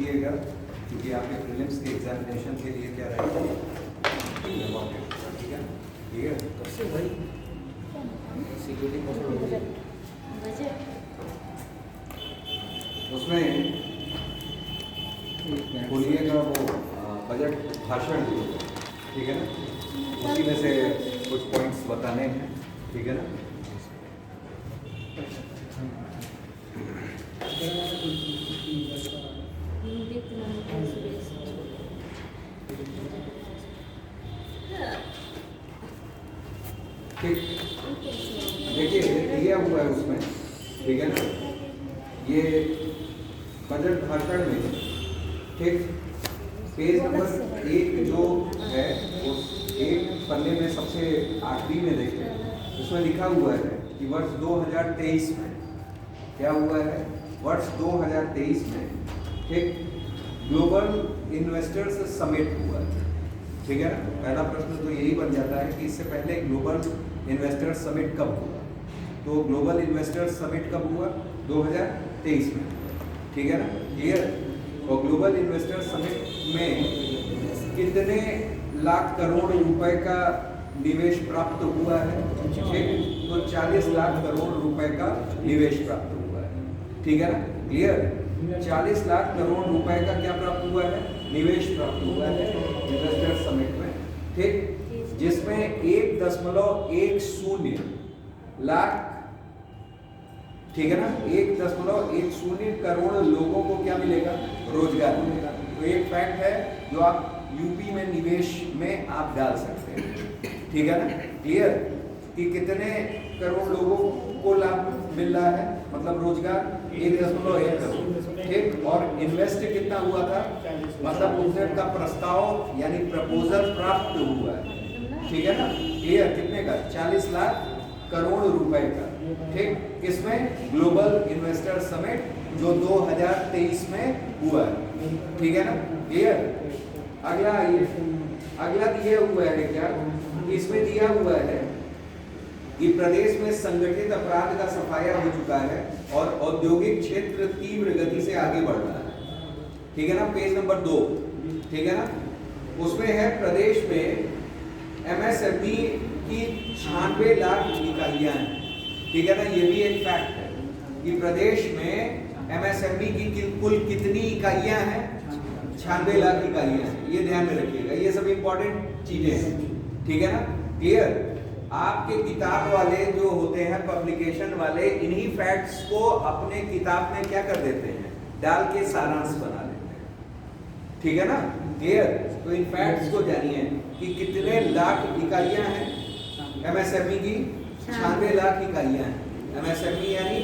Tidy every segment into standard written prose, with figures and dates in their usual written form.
कीजिएगा, क्योंकि आपके प्रीलिम्स के एग्जामिनेशन के लिए क्या रहेगा इम्पॉर्टेंट, ठीक है। ठीक है, कब से भाई सिक्योरिटी उसमें बोलिएगा वो बजट भाषण, ठीक है ना, उसी में से कुछ पॉइंट्स बताने हैं, ठीक है ना। ठीक, देखिए दिया हुआ है उसमें, ठीक है ना, ये बजट भाषण में, ठीक, पेज नंबर 1 जो है उस एक पन्ने में सबसे आखिरी में देखें, उसमें लिखा हुआ है कि वर्ष 2023 में क्या हुआ है, वर्ष 2023 में, ठीक, ग्लोबल इन्वेस्टर्स समिट हुआ है, ठीक है ना। पहला प्रश्न तो यही बन जाता है कि इससे पहले ग्लोबल इन्वेस्टर्स समिट कब हुआ, तो ग्लोबल इन्वेस्टर्स समिट कब हुआ, 2023 में, ठीक है ना, क्लियर। और ग्लोबल इन्वेस्टर्स समिट में कितने लाख करोड़ रुपए का निवेश प्राप्त हुआ है, ठीक, तो 40 लाख करोड़ रुपए का निवेश प्राप्त हुआ है, ठीक है ना, क्लियर। 40 लाख करोड़ रुपए का क्या प्राप्त हुआ है, निवेश प्राप्त हुआ है इन्वेस्टर्स समिट में, ठीक, जिसमें 1.10 लाख, ठीक है ना, 1.10 करोड़ लोगों को क्या मिलेगा, रोजगार मिलेगा। तो एक फैक्ट है जो आप यूपी में निवेश में आप डाल सकते हैं, ठीक है ना, क्लियर, कि कितने करोड़ लोगों को लाभ मिल रहा है, मतलब रोजगार 1.1 करोड़, ठीक, और इन्वेस्ट कितना हुआ था, मतलब उनका प्रस्ताव यानी प्रपोजल प्राप्त हुआ है, ठीक है ना, क्लियर, कितने का, 40 लाख करोड़ रुपए का, ठीक, किसमें, ग्लोबल इन्वेस्टर समिट जो 2023 में हुआ है, ठीक है ना, क्लियर। अगला आइए, अगला दिया हुआ है क्या, इसमें दिया हुआ है कि प्रदेश में संगठित अपराध का सफाया हो चुका है और औद्योगिक क्षेत्र तीव्र गति से आगे बढ़ रहा है, ठीक है ना, पेज नंबर 2, ठीक है ना, उसमें है प्रदेश में एमएसएमई की 96 लाख इकाइयां हैं, ठीक है ना, ये भी एक फैक्ट है कि प्रदेश में एमएसएमई की कुल कितनी इकाइयां हैं, 96 लाख इकाइयां हैं, ये ध्यान में रखिएगा, ये सब इंपॉर्टेंट चीजें हैं, ठीक है ना, क्लियर। आपके किताब वाले जो होते हैं, पब्लिकेशन वाले, इन्हीं फैक्ट्स को अपने किताब में क्या कर देते हैं, डाल के सारांश बना देते हैं, ठीक है ना, क्लियर। तो इन फैक्ट्स को जानिए कि कितने लाख इकाइयां हैं एमएसएमई की, 96 लाख इकाइयां हैं एमएसएमई, यानी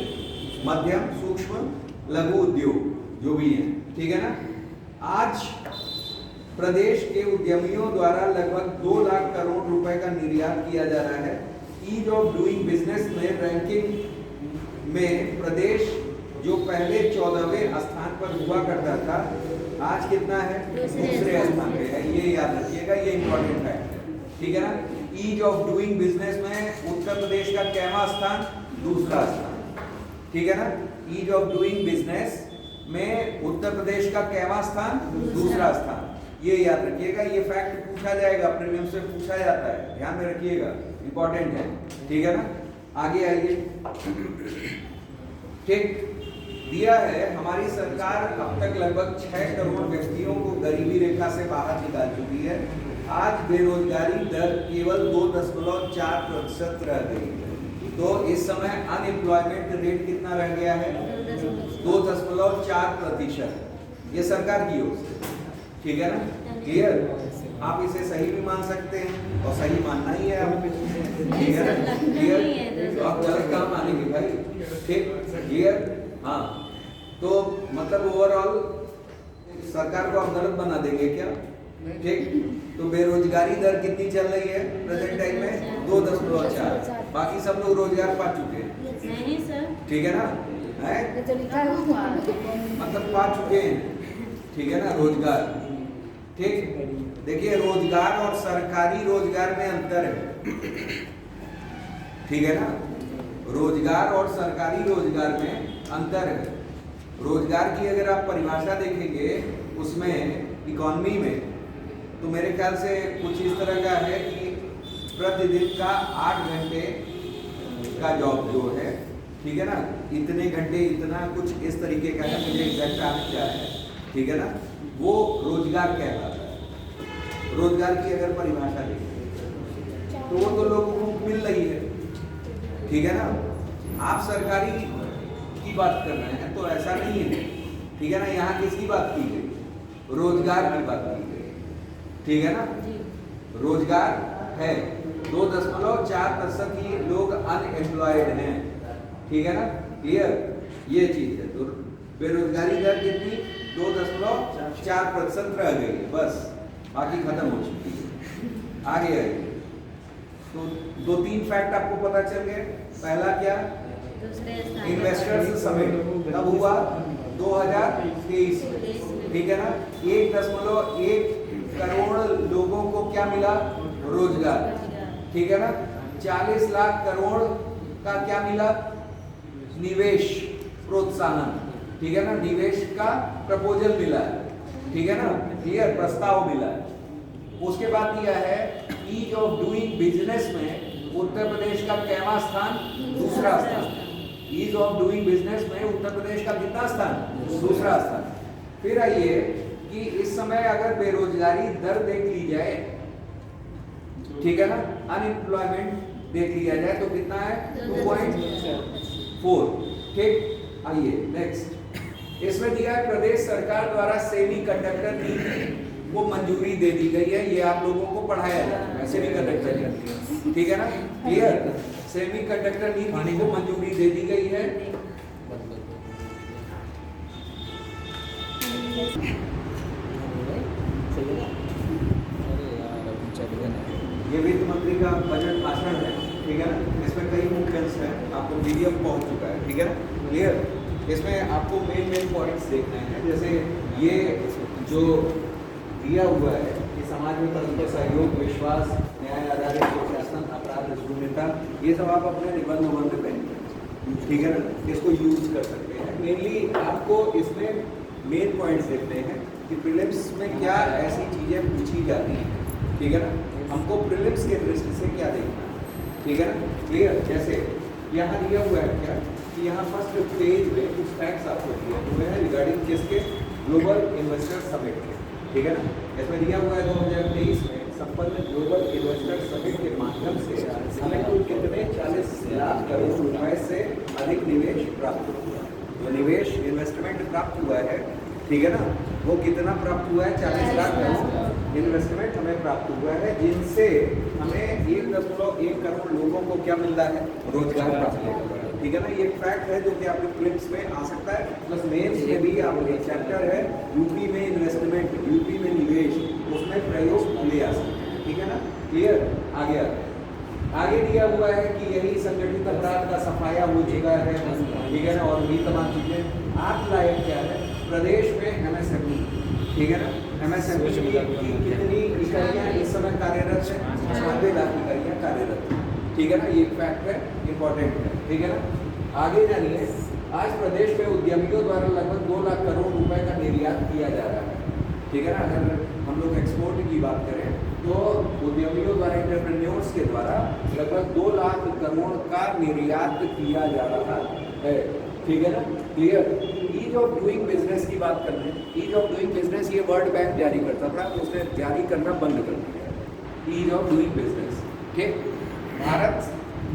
मध्यम सूक्ष्म लघु उद्योग जो भी है, ठीक है ना। आज प्रदेश के उद्यमियों द्वारा लगभग 2 लाख करोड़ रुपए का निर्यात किया जा रहा है। ईज ऑफ डूइंग बिजनेस में रैंकिंग में प्रदेश जो पहले 14वें स्थान पर हुआ करता था, आज कितना है, दूसरे स्थान पे है, ये याद रखिएगा, ये इंपॉर्टेंट है, ठीक है ना। ईज ऑफ डूइंग बिजनेस में उत्तर प्रदेश का कैवा स्थान, दूसरा स्थान, ठीक है ना। ईज ऑफ डूइंग बिजनेस में उत्तर प्रदेश का कैवा स्थान, दूसरा स्थान, ये याद रखिएगा, ये फैक्ट पूछा जाएगा, प्रीलिम्स से पूछा जाता है, ध्यान में रखिएगा, इंपॉर्टेंट है, ठीक है ना। आगे आइए, ठीक, दिया है हमारी सरकार अब तक लगभग 6 करोड़ व्यक्तियों को गरीबी रेखा से बाहर निकाल चुकी है। आज बेरोजगारी दर केवल 2.4% रह गई है, तो इस समय अनएम्प्लॉयमेंट रेट कितना रह गया है, 2.4%, ये सरकार की ओर से, ठीक है ना, क्लियर। आप इसे सही भी मान सकते हैं और सही मानना ही है आप, ठीक है ना, क्लियर, तो आप गलत कहाँ मानेंगे भाई, ठीक, क्लियर। हाँ, तो मतलब ओवरऑल सरकार को आप गलत बना देंगे क्या, ठीक। तो बेरोजगारी दर कितनी चल रही है प्रेजेंट टाइम में, 2.4, बाकी सब लोग रोजगार पा चुके हैं, नहीं सर, ठीक है ना, है मतलब पा चुके हैं, ठीक है ना, रोजगार, ठीक। देखिए रोजगार और सरकारी रोजगार में अंतर है, ठीक है ना, रोजगार और सरकारी रोजगार में अंतर है, रोजगार की अगर आप परिभाषा देखेंगे उसमें इकोनॉमी में, तो मेरे ख्याल से कुछ इस तरह का है कि प्रतिदिन का 8 घंटे का जॉब जो है, ठीक है ना, इतने घंटे इतना कुछ इस तरीके का है, मुझे एग्जैक्ट आना क्या है, ठीक है ना, वो रोजगार कहलाता है। रोजगार की अगर परिभाषा देखें तो वो तो लोगों को मिल रही है, ठीक है ना। आप सरकारी की बात कर रहे हैं तो ऐसा नहीं है, ठीक है ना। यहाँ किसकी बात की गई? रोजगार की बात की गई, ठीक है ना। रोजगार है, 2.4% ही लोग अनएम्प्लॉयड हैं, ठीक है ना, क्लियर, ये चीज है। तो बेरोजगारी दर कितनी? 2.4% रह गई है, बस बाकी खत्म हो चुकी है। आगे आइए, तो 2-3 फैक्ट आपको पता चल गए। पहला क्या? इन्वेस्टर्स समिट कब हुआ? 2023 में, ठीक है ना। 1.1 करोड़ लोगों को क्या मिला? रोजगार, ठीक है ना। 40 लाख करोड़ का क्या मिला? निवेश प्रोत्साहन, ठीक है ना। निवेश का प्रपोजल मिला है, ठीक है ना, क्लियर, प्रस्ताव मिला है। उसके बाद दिया है ईज ऑफ डूइंग बिजनेस में उत्तर प्रदेश का कैवा स्थान? दूसरा स्थान। ईज ऑफ डूइंग बिजनेस में उत्तर प्रदेश का कितना स्थान? दूसरा स्थान। फिर आइए कि इस समय अगर बेरोजगारी दर देख ली जाए, ठीक है ना, अनएम्प्लॉयमेंट देख लिया जाए तो कितना है? 2.4, ठीक। आइए नेक्स्ट, इसमें दिया है प्रदेश सरकार द्वारा सेमी कंडक्टर नीति को मंजूरी दे दी गई है। ये आप लोगों को पढ़ाया जाता है, सेमी कंडक्टर, ठीक है ना, क्लियर। सेमी कंडक्टर नीति को मंजूरी दे दी गई है। ये वित्त मंत्री का बजट भाषण है, ठीक है ना। इसमें कई मुख्य अंश हैं, आपको पीडीएफ पहुंच चुका है, ठीक है ना, क्लियर। इसमें आपको मेन पॉइंट्स देखने हैं, जैसे ये जो दिया हुआ है कि समाज में परस्पर सहयोग, विश्वास, न्याय आधारित सुशासन, अपराध शून्यता, ये सब आप अपने निबंध पे, ठीक है ना, इसको यूज कर सकते हैं। मेनली आपको इसमें मेन पॉइंट्स देखते हैं कि प्रीलिम्स में क्या ऐसी चीजें पूछी जाती हैं, ठीक है ना। हमको प्रीलिम्स के दृष्टि से क्या देखना है, ठीक है ना, क्लियर। जैसे यहाँ दिया हुआ है क्या कि यहाँ फर्स्ट पेज में कुछ फैक्ट्स आपको दिए हुए हैं रिगार्डिंग किसके? ग्लोबल इन्वेस्टर समिट के, ठीक है ना। इसमें दिया हुआ है 2023 में संपन्न ग्लोबल इन्वेस्टर समिट के माध्यम से हमें कुल कितने 40 लाख करोड़ रुपए से अधिक निवेश प्राप्त हुआ। जो निवेश इन्वेस्टमेंट प्राप्त हुआ है, ठीक है ना, वो कितना प्राप्त हुआ है? 40 लाख करोड़ इन्वेस्टमेंट हमें प्राप्त हुआ है, जिनसे हमें 1.1 करोड़ लोगों को क्या मिल रहा है? रोजगार प्राप्त हुआ है, ठीक है ना। ये फैक्ट है जो कि आपके प्रिलिम्स में आ सकता है, प्लस मेंस में भी आप एक चैप्टर है यूपी में इन्वेस्टमेंट, यूपी में निवेश, उसमें प्रयोग ले आ सकते हैं, ठीक है ना, क्लियर। आगे दिया हुआ है कि यही संगठित अपराध का सफाया हो चुका है, ठीक है ना, और भी तमाम चीजें। आप लायक क्या है? प्रदेश में एमएसएमई, ठीक है ना, एमएसएमई की कितनी इकाइयाँ इस समय कार्यरत है? 96 लाख इकाइयाँ कार्यरत है, ठीक है ना। ये फैक्ट है, इंपॉर्टेंट है, ठीक है ना। आगे जानिए, आज प्रदेश में उद्यमियों द्वारा लगभग 2 लाख करोड़ रुपए का निर्यात किया जा रहा है, ठीक है ना। अगर हम लोग एक्सपोर्ट की बात करें तो उद्यमियों द्वारा, एंटरप्रेन्योर्स के द्वारा लगभग 2 लाख करोड़ का निर्यात किया जा रहा है, ठीक है ना, clear. Ease of doing business की बात कर रहे हैं। ईज ऑफ डूइंग बिजनेस ये वर्ल्ड बैंक जारी करता था, तो उसने जारी करना बंद कर दिया ईज ऑफ डूइंग बिजनेस, ठीक। भारत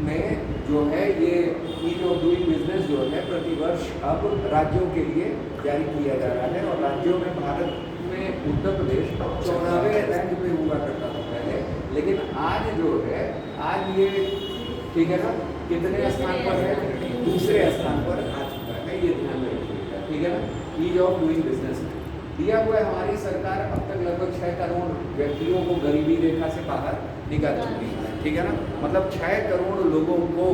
में जो है ये ईज ऑफ डूइंग बिजनेस जो है प्रतिवर्ष अब राज्यों के लिए जारी किया जा रहा है, और राज्यों में भारत में उत्तर प्रदेश 94वें रैंक पे हुआ करता था पहले, लेकिन आज जो है, आज ये, ठीक है ना, कितने स्थान पर है? दूसरे स्थान पर आ चुका है, ये ध्यान में रखिएगा, ठीक है ना। ईज ऑफ डूइंग बिजनेस दिया हुआ है। हमारी सरकार अब तक लगभग 6 करोड़ व्यक्तियों को गरीबी रेखा से बाहर निकाल चुकी है, ठीक है ना, मतलब 6 करोड़ लोगों को,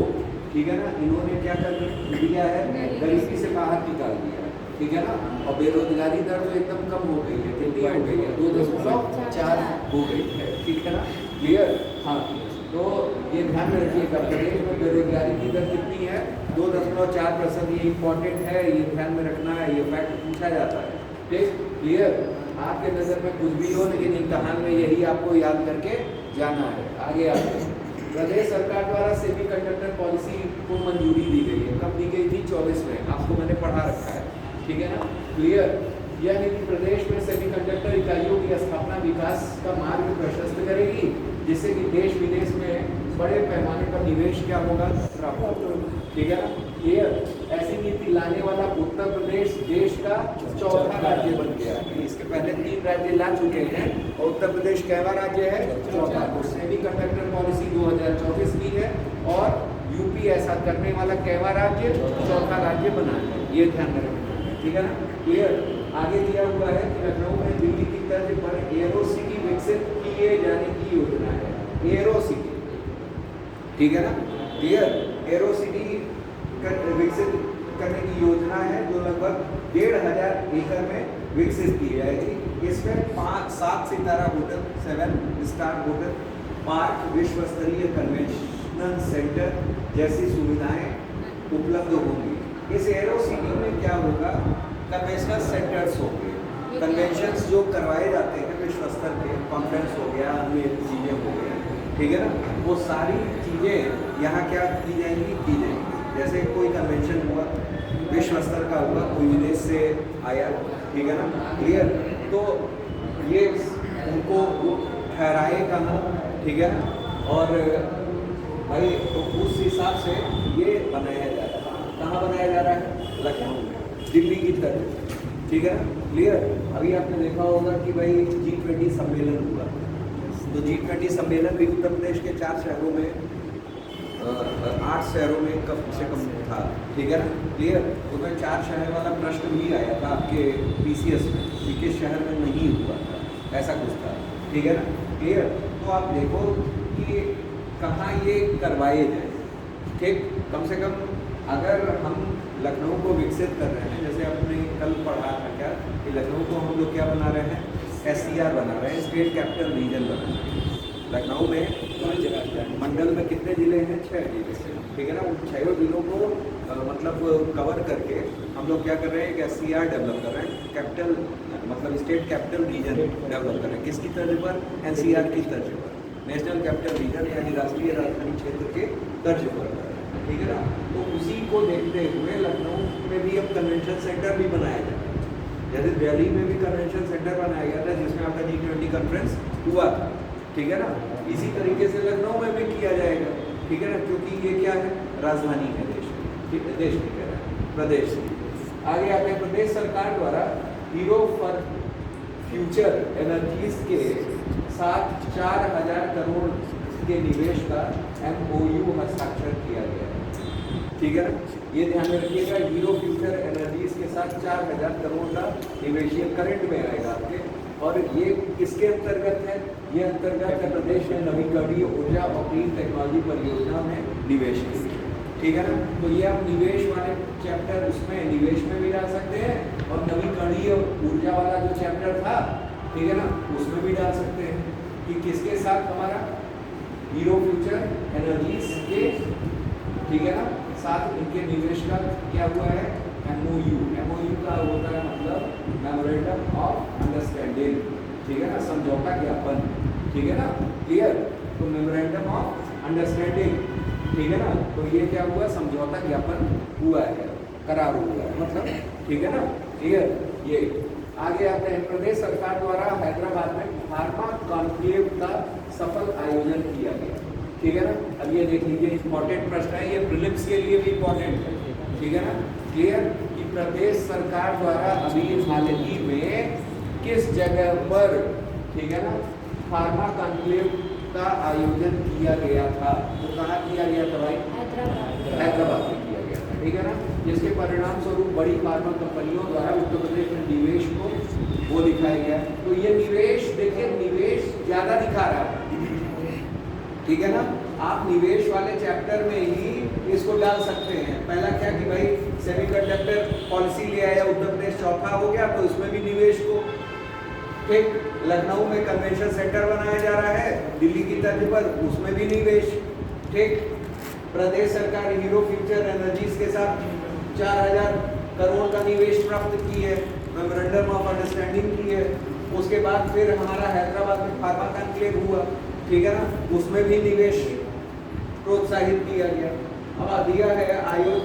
ठीक है ना, इन्होंने क्या कर दिया है? गरीबी से बाहर निकाल दिया है, ठीक है ना। और बेरोजगारी दर तो एकदम कम हो गई है, कितनी हो गई है? 2.4 हो गई है, ठीक है ना, क्लियर। हाँ, तो ये ध्यान में रखिएगा, प्रदेश में बेरोजगारी की दर कितनी है? 2.4%। ये इंपॉर्टेंट है, ये ध्यान में रखना है, ये फैक्ट पूछा जाता है। ठीक, क्लियर? आपके नज़र में कुछ भी हो, लेकिन इम्तहान में यही आपको याद करके जाना है। आगे आते हैं। प्रदेश सरकार द्वारा सेमीकंडक्टर पॉलिसी को मंजूरी दी गई है। कब दी गई थी? 24 में। आपको मैंने पढ़ा रखा है, ठीक है ना? क्लियर? यह नीति प्रदेश में सेमीकंडक्टर इकाइयों की स्थापना विकास का मार्ग प्रशस्त करेगी, जिससे कि देश विदेश में बड़े पैमाने पर निवेश क्या होगा? ठीक है ना? क्लियर? ऐसी नीति लाने वाला उत्तर प्रदेश देश का चौथा राज्य बन गया है। इसके पहले 3 राज्य ला चुके हैं और उत्तर प्रदेश कैवा राज्य है? चौथा। तो सेमीकंडक्टर पॉलिसी 2024 की है और यूपी ऐसा करने वाला कैवा राज्य? चौथा राज्य बना है। ये ध्यान में रखना है, ठीक है ना? क्लियर? आगे दिया हुआ है कि लखनऊ में दिल्ली की तर्ज पर एरो सिटी विकसित किए जाने की योजना है। एरो सिटी, ठीक है ना? क्लियर? एरो सिटी विकसित करने की योजना है जो लगभग 1,500 एकड़ में विकसित की जाएगी। इसमें 5-7 सितारा होटल, 7 स्टार होटल, पार्क, विश्व स्तरीय कन्वेंशन सेंटर जैसी सुविधाएं उपलब्ध होंगी। इस एरो सिटी में क्या होगा? कन्वेंशनल सेंटर्स हो गए, कन्वेंशंस जो करवाए जाते हैं विश्व स्तर के, कॉन्फ्रेंस हो गया, अन्य चीज़ें हो गई, ठीक है ना? वो सारी चीज़ें यहाँ क्या की जाएंगी? की जाएंगी। जैसे कोई कन्वेंशन हुआ, विश्व स्तर का हुआ, कोई विदेश से आया, ठीक है ना? क्लियर? तो ये उनको ठहराए कहाँ, ठीक है ना? और भाई तो उस हिसाब से ये बनाया जा रहा है। कहाँ बनाया जा रहा है? लखनऊ में, दिल्ली की तरफ, ठीक है? क्लियर? अभी आपने देखा होगा कि भाई G20 सम्मेलन हुआ, तो G20 सम्मेलन भी उत्तर प्रदेश के 4 शहरों में 8 शहरों में कम से कम था, ठीक है ना? क्लियर? तो मैं 4 शहर वाला प्रश्न भी आया था आपके PCS में कि किस शहर में नहीं हुआ था, ऐसा कुछ था, ठीक है ना? क्लियर? तो आप देखो कि कहाँ ये करवाए जाए, ठीक? कम से कम अगर हम लखनऊ को विकसित कर रहे हैं, जैसे आपने कल पढ़ा था क्या कि लखनऊ को हम लोग क्या बना रहे हैं? SCR बना रहे हैं, स्टेट कैपिटल रीजन बना रहे हैं। लखनऊ में मंडल में कितने ज़िले हैं? 6 जिले, ठीक है ना? उन 6 जिलों को मतलब कवर करके हम लोग क्या कर रहे हैं? एक SCR डेवलप कर रहे हैं, कैपिटल मतलब स्टेट कैपिटल रीजन डेवलप कर रहे हैं। किसकी तर्ज पर? NCR की तर्ज पर, नेशनल कैपिटल रीजन यानी राष्ट्रीय राजधानी क्षेत्र के तर्ज पर, ठीक है ना? तो उसी को देखते हुए लखनऊ में भी अब कन्वेंशन सेंटर भी बनाया जाए। जैसे दिल्ली में भी कन्वेंशन सेंटर बनाया गया था जिसमें आपका G20 कॉन्फ्रेंस हुआ था, ठीक है ना? इसी तरीके से लखनऊ में भी किया जाएगा, ठीक है ना? क्योंकि ये क्या है? राजधानी है देश की, ठीक है? देश की कह रहा है, प्रदेश की। आगे आते हैं। प्रदेश सरकार द्वारा हीरो फॉर फ्यूचर एनर्जीज के साथ 4,000 करोड़ के निवेश का MOU हस्ताक्षर किया गया है, ठीक है ना? ये ध्यान में रखिएगा, हीरो फ्यूचर एनर्जीज के साथ 4,000 करोड़ का निवेश ये करंट में आएगा आपके। और ये किसके अंतर्गत है? ये अंतर्गत है प्रदेश में नवीकरणीय ऊर्जा और ग्रीन टेक्नोलॉजी परियोजना में निवेश के लिए, ठीक है ना? तो ये आप निवेश वाले चैप्टर उसमें निवेश में भी डाल सकते हैं और नवीकरणीय ऊर्जा वाला जो चैप्टर था, ठीक है ना, उसमें भी डाल सकते हैं कि किसके साथ? हमारा हीरो फ्यूचर एनर्जीज के, ठीक है ना, साथ इनके निवेश का क्या हुआ है? MOU का होता है मतलब मेमोरेंडम ऑफ अंडरस्टैंडिंग, ठीक है ना? समझौता ज्ञापन, ठीक है ना? क्लियर? तो मेमोरेंडम ऑफ अंडरस्टैंडिंग, ठीक है ना? तो ये क्या हुआ? समझौता ज्ञापन हुआ है, करार हुआ है मतलब, ठीक है ना? क्लियर? ये आगे आते हैं। प्रदेश सरकार द्वारा हैदराबाद में फार्मा कॉन्क्लेव का सफल आयोजन किया गया, ठीक है ना? अब ये देख लीजिए, इंपॉर्टेंट प्रश्न है, ये प्रीलिम्स के लिए भी इंपॉर्टेंट है, ठीक है ना? क्लियर? कि प्रदेश सरकार द्वारा अभी हाल ही में किस जगह पर, ठीक है ना, फार्मा कॉन्क्लेव का आयोजन किया गया था? तो कहाँ किया गया था भाई? हैदराबाद में किया गया था, ठीक है ना? जिसके परिणाम स्वरूप बड़ी फार्मा कंपनियों द्वारा उत्तर प्रदेश में निवेश को वो दिखाया गया। तो ये निवेश देखिए, निवेश ज़्यादा दिखा रहा है, ठीक है ना? आप निवेश वाले चैप्टर में ही इसको डाल सकते हैं। पहला क्या कि भाई सेमीकंडक्टर पॉलिसी ले आया उत्तर प्रदेश, चौथा हो गया, तो इसमें भी निवेश को ठीक, लखनऊ में कन्वेंशन सेंटर बनाया जा रहा है दिल्ली की तर्ज पर, उसमें भी निवेश। ठीक, प्रदेश सरकार हीरो फ्यूचर एनर्जीज के साथ 4000 करोड़ का निवेश प्राप्त की है, मेमोरेंडम ऑफ अंडरस्टैंडिंग की है। उसके बाद फिर हमारा हैदराबाद में फार्मा कॉन्क्लेव हुआ, ठीक है ना, उसमें भी निवेश प्रोत्साहित किया गया। अब दिया है आयोग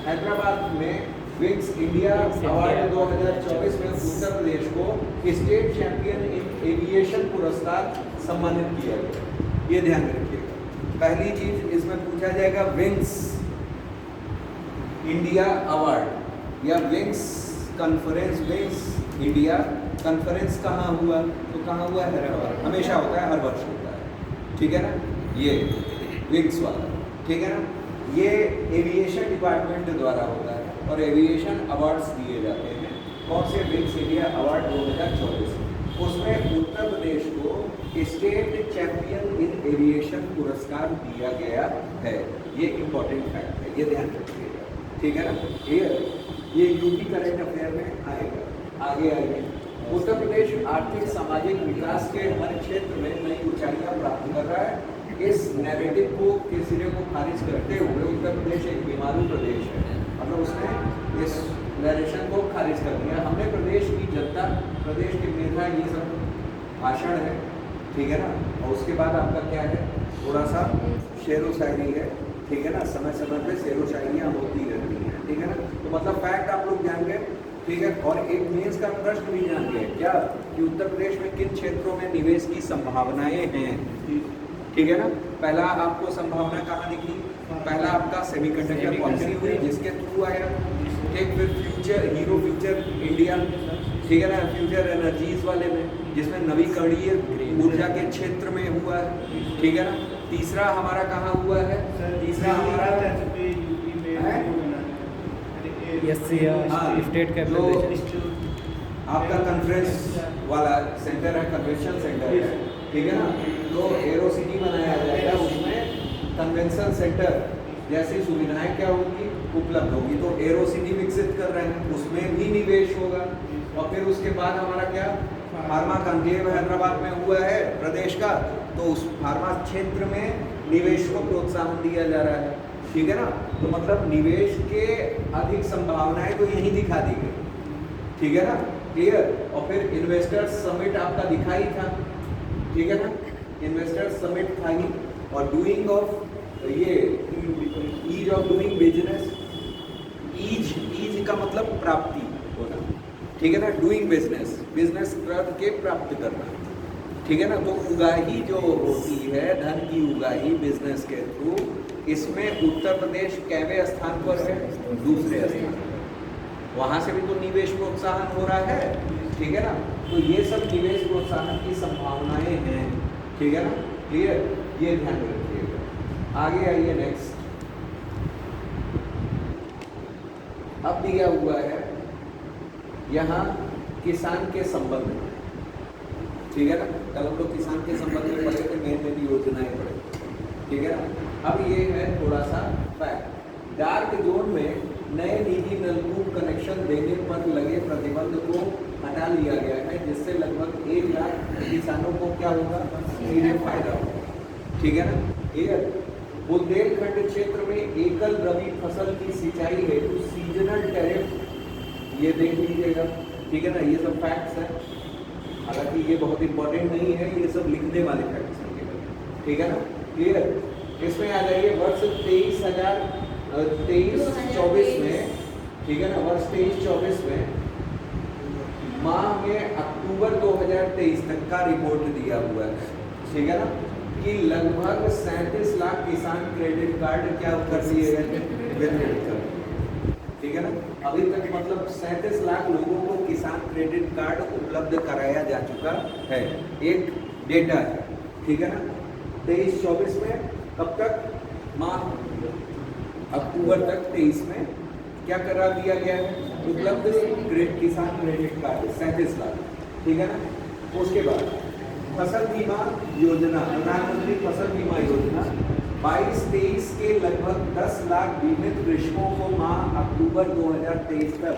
हैदराबाद में विंग्स इंडिया अवार्ड 2024 में उत्तर प्रदेश को स्टेट चैंपियन इन एविएशन पुरस्कार सम्मानित किया गया। ये ध्यान रखिएगा। पहली चीज इसमें पूछा जाएगा विंग्स इंडिया अवार्ड या wings conference, wings India conference कहाँ हुआ, तो कहाँ हुआ? हैदराबाद। हमेशा होता है, हर वर्ष होता है, ठीक है ना। ये विंग्स वाला, ठीक है ना, ये एविएशन डिपार्टमेंट द्वारा होता है और एविएशन अवार्ड्स दिए जाते हैं। कौन से? Wings India award 2024। उसमें उत्तर प्रदेश को स्टेट चैंपियन इन एविएशन पुरस्कार दिया गया है। ये इंपॉर्टेंट फैक्ट है, ये ध्यान रखिएगा, ठीक है ना। ये यूपी करंट अफेयर में आएगा। आगे आइए। उत्तर प्रदेश आर्थिक सामाजिक विकास के हर क्षेत्र में नई ऊंचाइयां प्राप्त कर रहा है। इस नैरेटिव को के सिरे को खारिज करते हुए उत्तर प्रदेश एक बीमारू प्रदेश है, मतलब उसने इस नरेशन को खारिज कर दिया। हमने प्रदेश की जनता, प्रदेश के मेधा, ये सब भाषण है, ठीक है ना। और उसके बाद आपका क्या है? थोड़ा सा शेर व शायरी है, ठीक है ना। समय समय पे शेर व शायरियाँ होती रहती हैं, ठीक है ना। तो मतलब फैक्ट आप लोग जान गए, ठीक है। और एक मेंस का प्रश्न भी जान गए क्या, कि उत्तर प्रदेश में किन क्षेत्रों में निवेश की संभावनाएं हैं, ठीक है ना। पहला आपको संभावना कहाँ दिखी? पहला आपका सेमीकंडक्टर पॉलिसी हुई, जिसके थ्रू आया, ठीक। फिर फ्यूचर हीरो फ्यूचर इंडिया, ठीक है ना, फ्यूचर एनर्जीज वाले में, जिसमें नवीकरणीय ऊर्जा के क्षेत्र में हुआ है, ठीक है ना। तीसरा हमारा कहाँ हुआ है? तीसरा हमारा स्टेट कैपिटल आपका कॉन्फ्रेंस वाला सेंटर है, कन्वेंशन सेंटर है, ठीक है ना। तो एरो सिटी बनाया जाएगा, उसमें कन्वेंशन सेंटर जैसी सुविधाएं क्या होगी? उपलब्ध होगी। तो एरो सिटी विकसित कर रहे हैं, उसमें भी निवेश होगा। और फिर उसके बाद हमारा क्या? फार्मा कॉन्क्लेव हैदराबाद में हुआ है प्रदेश का, तो उस फार्मा क्षेत्र में निवेश को प्रोत्साहन दिया जा रहा है, ठीक है ना। तो मतलब निवेश के अधिक संभावनाएं तो यही दिखा दी गई, ठीक है ना, क्लियर। और फिर इन्वेस्टर्स समिट आपका दिखाई था, ठीक है ना, इन्वेस्टर्स समिट था ही। और डूइंग ऑफ ये ease of doing business, ease का मतलब प्राप्ति होना, ठीक है ना। डूइंग बिजनेस, बिजनेस करके प्राप्त करना, ठीक है ना। तो उगाही जो होती है, धन की उगाही बिजनेस के थ्रू, इसमें उत्तर प्रदेश कैवे स्थान पर है? दूसरे स्थान। वहाँ से भी तो निवेश प्रोत्साहन हो रहा है, ठीक है ना। तो ये सब निवेश प्रोत्साहन की संभावनाएं हैं, ठीक है ना, क्लियर। ये ध्यान रखिएगा। आगे आइए नेक्स्ट। अब दिया हुआ है यहाँ किसान के संबंध में, ठीक है ना। कल हम लोग किसान के संबंध में पढ़े थे, मेन योजनाएं पढ़े, ठीक है ना। अब ये है थोड़ा सा फैक्ट। डार्क जोन में नए निजी नलकूप कनेक्शन देने पर लगे प्रतिबंध को हटा लिया गया है, जिससे लगभग 1 लाख किसानों को क्या होगा? सीधे फायदा होगा, ठीक है ना, क्लियर। बुंदेलखंड क्षेत्र में एकल रबी फसल की सिंचाई हेतु सीजनल टैरिफ, ये देख लीजिएगा, ठीक है ना। ये सब फैक्ट्स हैं, हालांकि ये बहुत इंपॉर्टेंट नहीं है, ये सब लिखने वाले फैक्ट्स हैं, ठीक है ना, क्लियर। इसमें आ जाइए वर्ष 23-24 में, ठीक है ना, वर्ष 23-24 में माह में अक्टूबर 2023 तक का रिपोर्ट दिया हुआ है, ठीक है ना, कि लगभग 37 लाख किसान क्रेडिट कार्ड क्या कर दिए गए? वितरित कर, ठीक है ना। अभी तक मतलब 37 लाख लोगों को किसान क्रेडिट कार्ड उपलब्ध कराया जा चुका है, एक डेटा है, ठीक है ना। 23-24 में कब तक? माह अक्टूबर तक 23 में क्या करा दिया गया है? उपलब्ध किसान क्रेडिट कार्ड 37 लाख, ठीक है ना। उसके बाद फसल बीमा योजना, प्रधानमंत्री फसल बीमा योजना 22-23 के लगभग 10 लाख बीमित कृषकों को माह अक्टूबर 2023 तक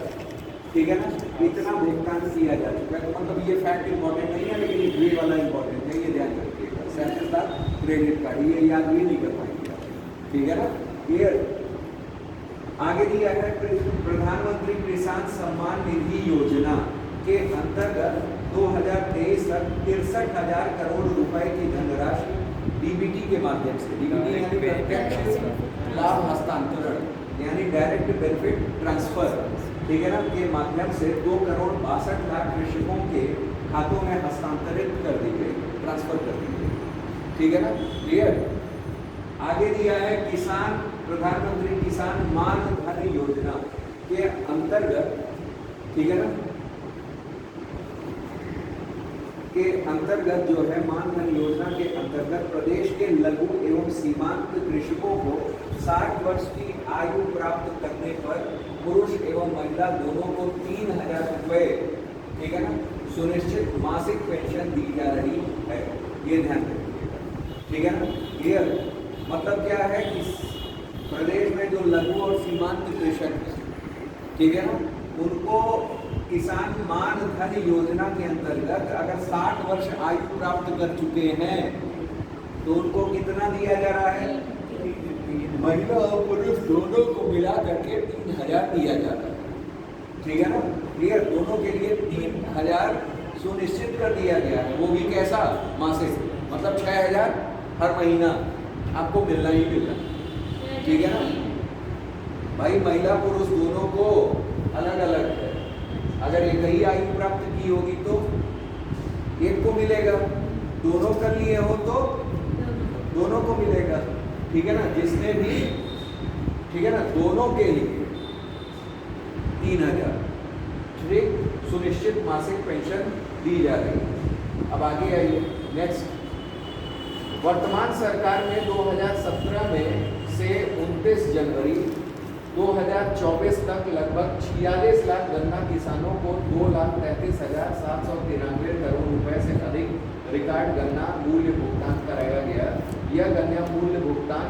ठीक है ना, इतना भुगतान किया जा चुका है। तो मतलब ये फैक्ट इंपॉर्टेंट नहीं है, लेकिन ये वाला इंपॉर्टेंट है, ये ध्यान रखिएगा। सेकंड था क्रेडिट कार्ड, ये याद भी नहीं कर पाएंगे आप, ठीक है ना। क्लियर। आगे दिया है प्रधानमंत्री किसान सम्मान निधि योजना के अंतर्गत 2023 तक 63,000 करोड़ रुपए की धनराशि डीबीटी के माध्यम से, डीबीटी यानी प्रत्यक्ष लाभ हस्तांतरण यानी डायरेक्ट बेनिफिट ट्रांसफर, ठीक है ना, के माध्यम से 2,62,00,000 कृषकों के खातों में हस्तांतरित कर दी गई, ट्रांसफर कर दी गई, ठीक है ना। क्लियर। आगे दिया है किसान प्रधानमंत्री किसान मान धन योजना के अंतर्गत, ठीक है ना, के अंतर्गत जो है मान धन योजना के अंतर्गत प्रदेश के लघु एवं सीमांत कृषकों को 60 वर्ष की आयु प्राप्त करने पर पुरुष एवं महिला दोनों को 3,000 रुपए, ठीक है ना, सुनिश्चित मासिक पेंशन दी जा रही है, ये ध्यान रखिएगा, ठीक है ना। क्लियर। मतलब क्या है कि प्रदेश में जो लघु और सीमांत कृषक है, ठीक है ना, उनको किसान मान धन योजना के अंतर्गत अगर 60 वर्ष आयु प्राप्त कर चुके हैं तो उनको कितना दिया जा रहा है, महिला और पुरुष दोनों को मिला करके 3,000 दिया जा रहा है, ठीक है ना। क्लियर। दोनों के लिए 3,000 सुनिश्चित कर दिया गया है, वो भी कैसा, मासिक, मतलब 6,000 हर महीना आपको मिलना ही मिलना, ठीक है ना। भाई महिला पुरुष दोनों को अलग अलग है, अगर एक ही आयु प्राप्त की होगी तो एक को मिलेगा, दोनों कर लिए हो तो दोनों को मिलेगा, ठीक है ना। जिसने भी, ठीक है ना, दोनों के लिए 3,000 ठीक सुनिश्चित मासिक पेंशन दी जा रही है। अब आगे आइए नेक्स्ट। वर्तमान सरकार ने 2017 में से 29 जनवरी 2024 तक लगभग 46 लाख गन्ना किसानों को 2,33,793 करोड़ रुपए से अधिक रिकॉर्ड गन्ना मूल्य भुगतान कराया गया। यह गन्ना मूल्य भुगतान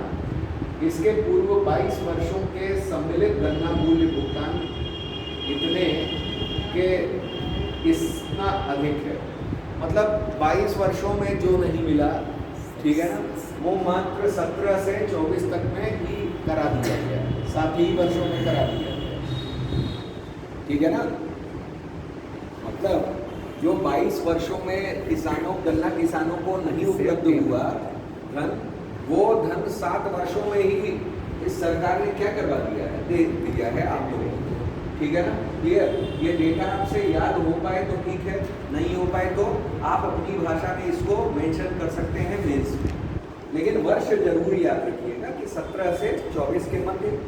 इसके पूर्व 22 वर्षों के सम्मिलित गन्ना मूल्य भुगतान इतने के इतना अधिक है। मतलब 22 वर्षों में जो नहीं मिला, ठीक है ना, वो मात्र 17 से 24 तक में ही करा दिया गया, 7 ही वर्षों में करा दिया गया, ठीक है ना। मतलब जो 22 वर्षों में गन्ना किसानों को नहीं उपलब्ध हुआ धन, वो धन 7 वर्षों में ही इस सरकार ने क्या करवा दिया है, दे दिया है आप लोगों को, ठीक है ना। क्लियर। ये डेटा आपसे याद हो पाए तो ठीक है, नहीं हो पाए तो आप अपनी भाषा में इसको मेंशन कर सकते हैं मेंस में, लेकिन वर्ष जरूर याद रखिएगा कि 17 से 24 के मध्य,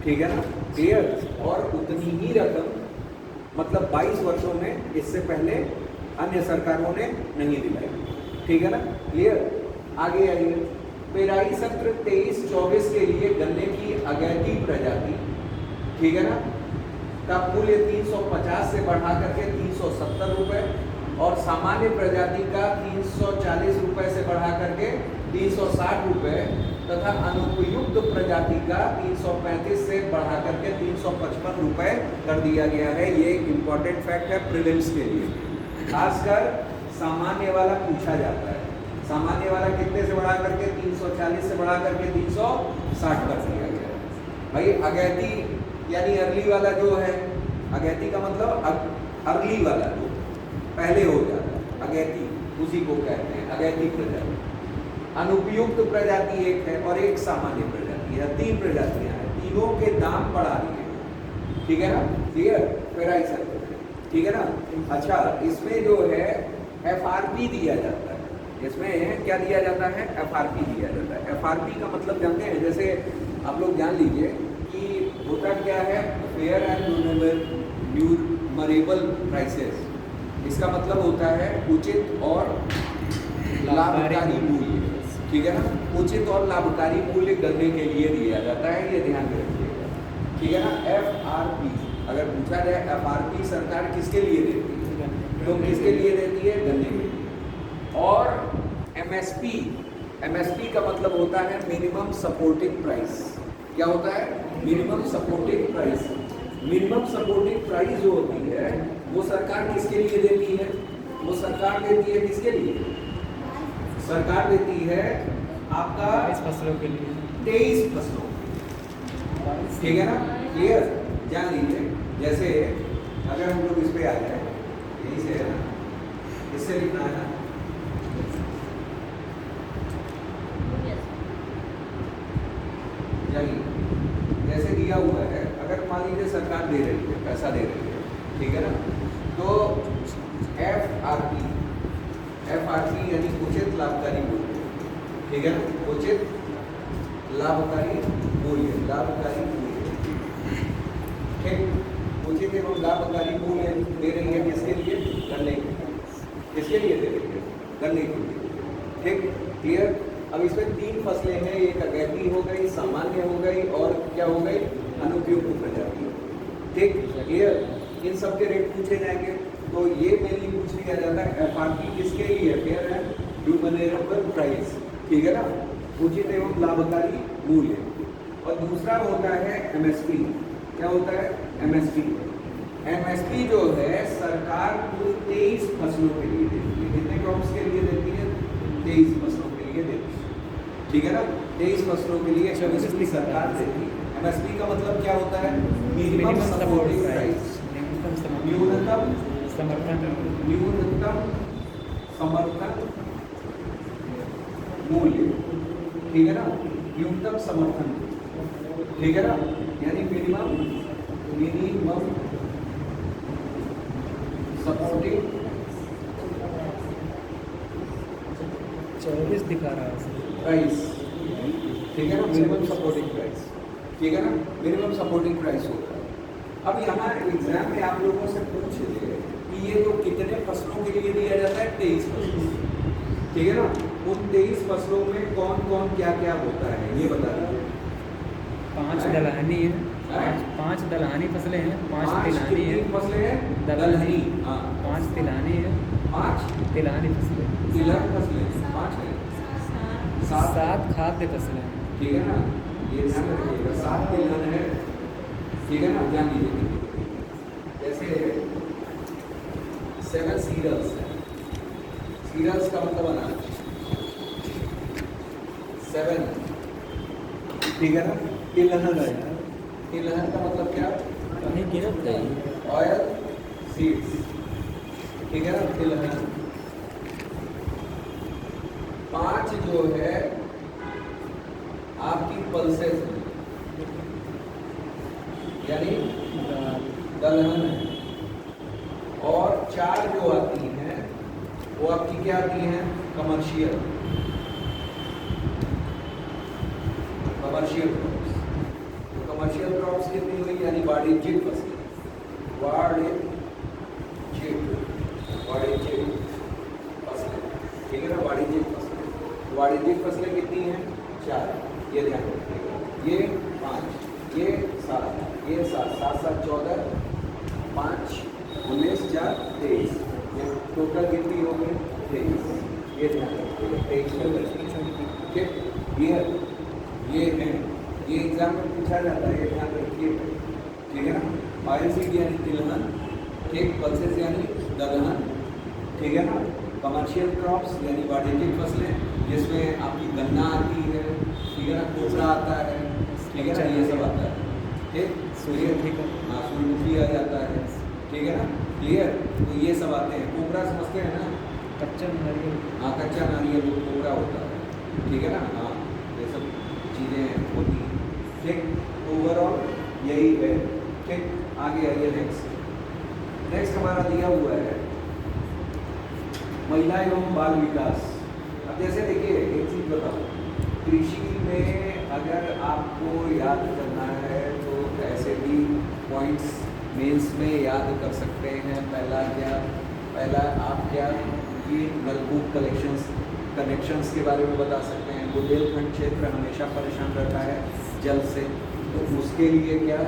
ठीक है ना। क्लियर। और उतनी ही रकम मतलब 22 वर्षों में इससे पहले अन्य सरकारों ने नहीं दिलाई, ठीक है ना। क्लियर। आगे आइए। पेराई सत्र 23-24 के लिए गन्ने की अगैती प्रजाति, ठीक है ना, का मूल्य 350 से बढ़ा करके 370 रुपए और सामान्य प्रजाति का 340 रुपए से बढ़ा करके 360 रुपए तथा अनुपयुक्त प्रजाति का 335 से बढ़ा करके 355 रुपए कर दिया गया है। ये एक इम्पॉर्टेंट फैक्ट है प्रीलिम्स के लिए, खासकर सामान्य वाला पूछा जाता है। सामान्य वाला कितने से बढ़ा करके 340 से बढ़ा करके 360 कर दिया गया है। भाई अगैती यानी अर्ली वाला जो है, अगैती का मतलब अर्ली वाला जो पहले हो जाता है, अगैती उसी को कहते हैं अगैती प्रजाति। अनुपयुक्त प्रजाति एक है और एक सामान्य प्रजाति है, 3 प्रजातियां हैं, तीनों के दाम बढ़ा दिए, ठीक है ना। क्लियर। पेराई सत्र, ठीक है ना। अच्छा, इसमें जो है FRP दिया जाता है, इसमें क्या दिया जाता है, FRP दिया जाता है। FRP का मतलब जानते हैं, जैसे आप लोग जान लीजिए कि होता क्या है, फेयर एंड न्यूमरेबल प्राइसेस, इसका मतलब होता है उचित और लाभकारी मूल्य, ठीक है ना। उचित और लाभकारी मूल्य गन्ने के लिए दिया जाता है, ये ध्यान रखिएगा, ठीक है ना। FRP अगर पूछा जाए FRP सरकार किसके लिए देती है, तो किसके लिए देती है, गन्ने के लिए। और MSP का मतलब होता है मिनिमम सपोर्टिंग प्राइस। क्या होता है, minimum supporting price, minimum supporting price जो होती है वो सरकार किसके लिए देती है? वो सरकार देती है किसके लिए? सरकार देती है आपका 22 फसलों के लिए। 23 फसलों, ठीक है ना? क्लियर? जान लीजिए, जैसे अगर हम लोग इस पे आ जाए, यहीं से है ना, इससे लिखना है ना, जैसे दिया हुआ है, अगर मान लीजिए सरकार दे रही है, पैसा दे रही है, ठीक है ना, तो FRP यानी उचित लाभकारी मूल्य, ठीक है ना, उचित लाभकारी मूल्य, लाभकारी मूल्य, ठीक, उचित एवं लाभकारी मूल्य दे रही है किसके लिए? गन्ने के। किसके लिए दे रही है? गन्ने के लिए, ठीक, क्लियर? अब इसमें 3 फसलें हैं, एक अगैती हो गई, सामान्य हो गई और क्या हो गई? अनुपयुक्त प्रजाति, ठीक, क्लियर? इन सब के रेट पूछे जाएंगे, तो ये मेनली पूछ लिया जाता है FRP किसके लिए? फेयर एंड रिम्यूनरेबल प्राइस, ठीक है ना, उचित एवं लाभकारी मूल्य। और दूसरा होता है MSP। क्या होता है? MSP। MSP जो है सरकार कुल 23 फसलों के लिए देती है। कितने क्रॉप्स के लिए देती है? 23 फसलों के लिए देती है, ठीक है ना, 23 फसलों के लिए MSP सरकार देती है। MSP का मतलब क्या होता है? मिनिमम सपोर्टिंग प्राइस, न्यूनतम समर्थन मूल्य, ठीक है ना, न्यूनतम समर्थन, ठीक है ना, यानी मिनिमम सपोर्टिंग 24 दिखा रहा है प्राइस, ठीक है ना, मिनिमम सपोर्टिंग प्राइस, ठीक है ना, मिनिमम सपोर्टिंग प्राइस होता है। अब यहाँ एग्जाम में आप लोगों से पूछ ले कि ये तो कितने फसलों के लिए दिया जाता है? 23 फसलों, ठीक है ना, उन 23 फसलों में कौन कौन क्या क्या होता है ये बता दीजिए। 5 दलहनी है, 5 दलहनी फसलें हैं, 5 तिलहनी है, फसलें हैं दलहनी, हाँ, 5 तिलहनी है, 5 तिलहनी फसलें, तिलहन फसलें, 5 है, 7 खाद्य फसलें, ठीक है ना, ये ध्यान रखिएगा, 7 तिलहन है, ठीक है ना, ध्यान दीजिए। जैसे 7 सीरियल्स है, सीरियल्स का मतलब अनाज, 7, ठीक है ना, तिलहन है, तिलहन का मतलब क्या? कहीं गिरत गई ऑयल सीड्स, ठीक है ना, तिलहन। 5 जो है आपकी पल्सेस यानी दलहन है, और 4 जो आती हैं वो आपकी क्या आती हैं? Commercial crops. तो कमर्शियल क्रॉप्स कितनी हुई? यानी वाणिज्यिक फसलें, वाणिज्यिक फसलें, ठीक है ना, वाणिज्यिक फसलें कितनी हैं? 4, ये ध्यान रखिएगा, ये 5, ये 7, ये 7, 7 7 14, 5 19 4 23, ये टोटल कितनी हो गई? 23, ये ध्यान रखिएगा, 23, ठीक, ये है, ये एग्जाम में पूछा जाता है, ये ध्यान रखिएगा, ठीक है ना। ऑयल सीड यानी तिलहन, ठीक, पल्सेस यानी दलहन, ठीक है ना, कमर्शियल क्रॉप्स यानी वाणिज्यिक फसलें जिसमें आपकी गन्ना आती है, ठीक है ना, कोपरा आता है, ठीक है ना, ये सब आता है, ठीक, सूर्यमुखी का, हाँ, सूर्यमुखी आ जाता है, ठीक है ना, क्लियर? तो ये सब आते हैं। कोपरा समझते हैं ना? कच्चा नारियल, हाँ, कच्चा नारियल वो कोपरा होता है, ठीक है ना, हाँ, ये सब चीज़ें होती हैं, ठीक, ओवरऑल यही है, ठीक। आगे आइए, नेक्स्ट हमारा दिया हुआ है महिला एवं बाल विकास। अब जैसे देखिए, एक चीज़ बताओ, कृषि में अगर आपको याद करना है तो ऐसे भी पॉइंट्स मेंस में याद कर सकते हैं। पहला आप क्या कि नलकूप कनेक्शंस के बारे में बता सकते हैं। बुंदेलखंड क्षेत्र हमेशा परेशान रहता है जल से, तो उसके लिए क्या,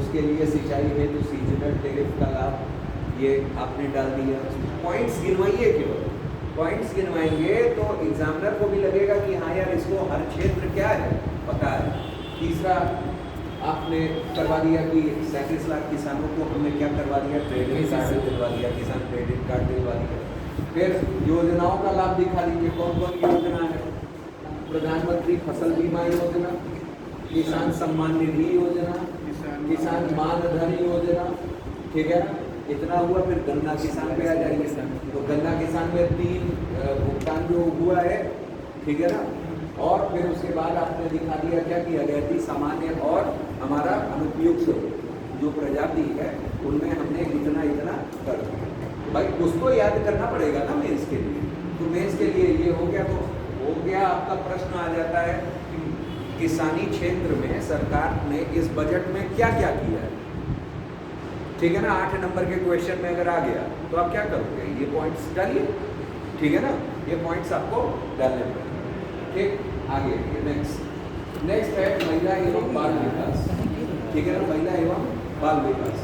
उसके लिए सिंचाई हेतु सीजनल टेरिफ का लाभ ये आपने डाल दिया। पॉइंट्स गिनवाइए, केवल पॉइंट्स गिनवाएंगे तो एग्जामिनर को भी लगेगा कि हाँ यार, इसको हर क्षेत्र क्या है पता है। तीसरा आपने करवा दिया कि 37 लाख किसानों को हमने क्या करवा दिया, क्रेडिट कार्ड दिलवा दिया, किसान क्रेडिट कार्ड दिलवा दिया। फिर योजनाओं का लाभ दिखा दीजिए, कौन कौन योजना है। प्रधानमंत्री फसल बीमा योजना, किसान सम्मान निधि योजना, किसान मान धन योजना, ठीक है ना, इतना हुआ। फिर गन्ना किसान पे आ जाएंगे, तो गन्ना किसान में 3 भुगतान जो हुआ है, ठीक है ना। और फिर उसके बाद आपने दिखा दिया क्या किया गया थी, सामान्य और हमारा अनुपयुक्त जो प्रजाति है उनमें हमने इतना इतना कर दिया। भाई कुछ तो याद करना पड़ेगा ना मेंस के लिए, तो मेंस के लिए ये हो गया। तो हो गया आपका प्रश्न आ जाता है कि किसानी क्षेत्र में सरकार ने इस बजट में क्या क्या किया है, ठीक है ना। 8 नंबर के क्वेश्चन में अगर आ गया तो आप क्या करोगे, ये पॉइंट्स डालिए, ठीक है ना, ये पॉइंट्स आपको डालने पड़ेंगे। ठीक, आगे नेक्स्ट है महिला एवं बाल विकास, ठीक है ना, महिला एवं बाल विकास।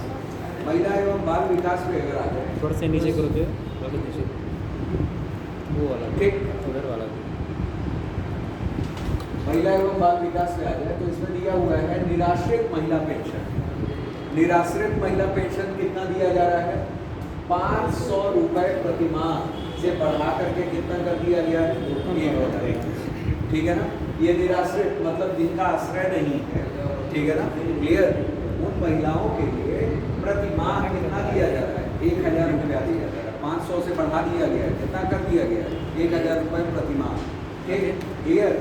महिला एवं बाल विकास पे अगर आ जाए, थोड़ा से नीचे करो, नीचे वो वाला, ठीक, उधर वाला। महिला एवं बाल विकास पे आ जाए तो इसमें दिया हुआ है निराश्रित महिला पेंशन। निराश्रित महिला पेंशन कितना दिया जा रहा है, 500 रुपए प्रति माह से बढ़ा करके कितना कर दिया गया है, 1000, ठीक है ना। ये निराश्रित मतलब जिनका आश्रय नहीं है, ठीक है ना, क्लियर। उन महिलाओं के लिए प्रति माह कितना दिया जा रहा है, 1000 रुपया दिया जा रहा है। 500 से बढ़ा दिया गया है, कितना कर दिया गया है, 1000 रुपये प्रति माह, ठीक है, क्लियर।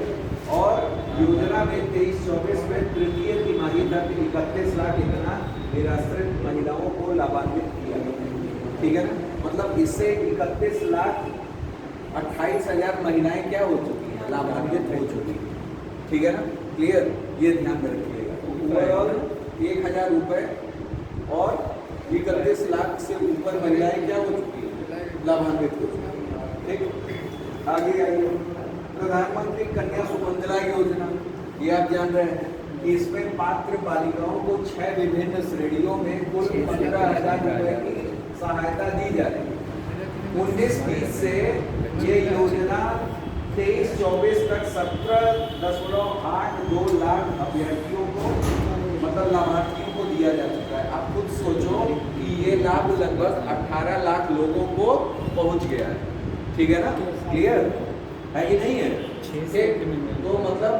और योजना में 23-24 में तृतीय तिमाही तक 31 लाख इतना निराश्रित महिलाओं को लाभान्वित किया गया, ठीक है ना। मतलब इससे 31 लाख 28,000 महिलाएं क्या हो चुकी हैं, लाभान्वित हो चुकी हैं, ठीक है ना, क्लियर। ये ध्यान में रखिएगा। ओवरऑल 1000 रुपये और 31 लाख से ऊपर महिलाएं क्या हो चुकी हैं, लाभान्वित हो चुकी हैं, ठीक। आगे आइए, प्रधानमंत्री कन्या सुमंगला योजना, ये आप जान रहे हैं कि इसमें पात्र बालिकाओं को 6 विभिन्न श्रेणियों में कुल 15,000 रुपये की सहायता दी जा रही है। 19-20 से ये योजना 23-24 तक 17.82 लाख अभ्यर्थियों को मतलब लाभार्थियों को दिया जा चुका है। आप खुद सोचो कि ये लाभ लगभग 18 लाख लोगों को पहुंच गया है, ठीक है ना, क्लियर है कि नहीं है। तो मतलब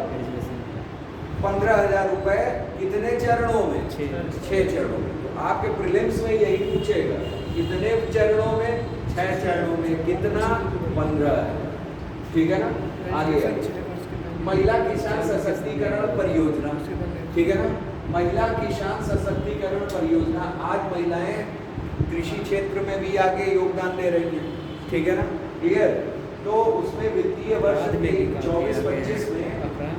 15,000 रुपए कितने चरणों में, 6 चरणों में। तो आपके प्रीलिम्स में यही पूछेगा, कितने चरणों में, 6 चरणों में, कितना, 15 है, ठीक है ना। आगे महिला किसान सशक्तिकरण परियोजना, ठीक है ना, महिला किसान सशक्तिकरण परियोजना। आज महिलाएं कृषि क्षेत्र में भी आगे योगदान दे रही हैं, ठीक है ना, क्लियर। तो उसमें वित्तीय वर्ष 24-25 में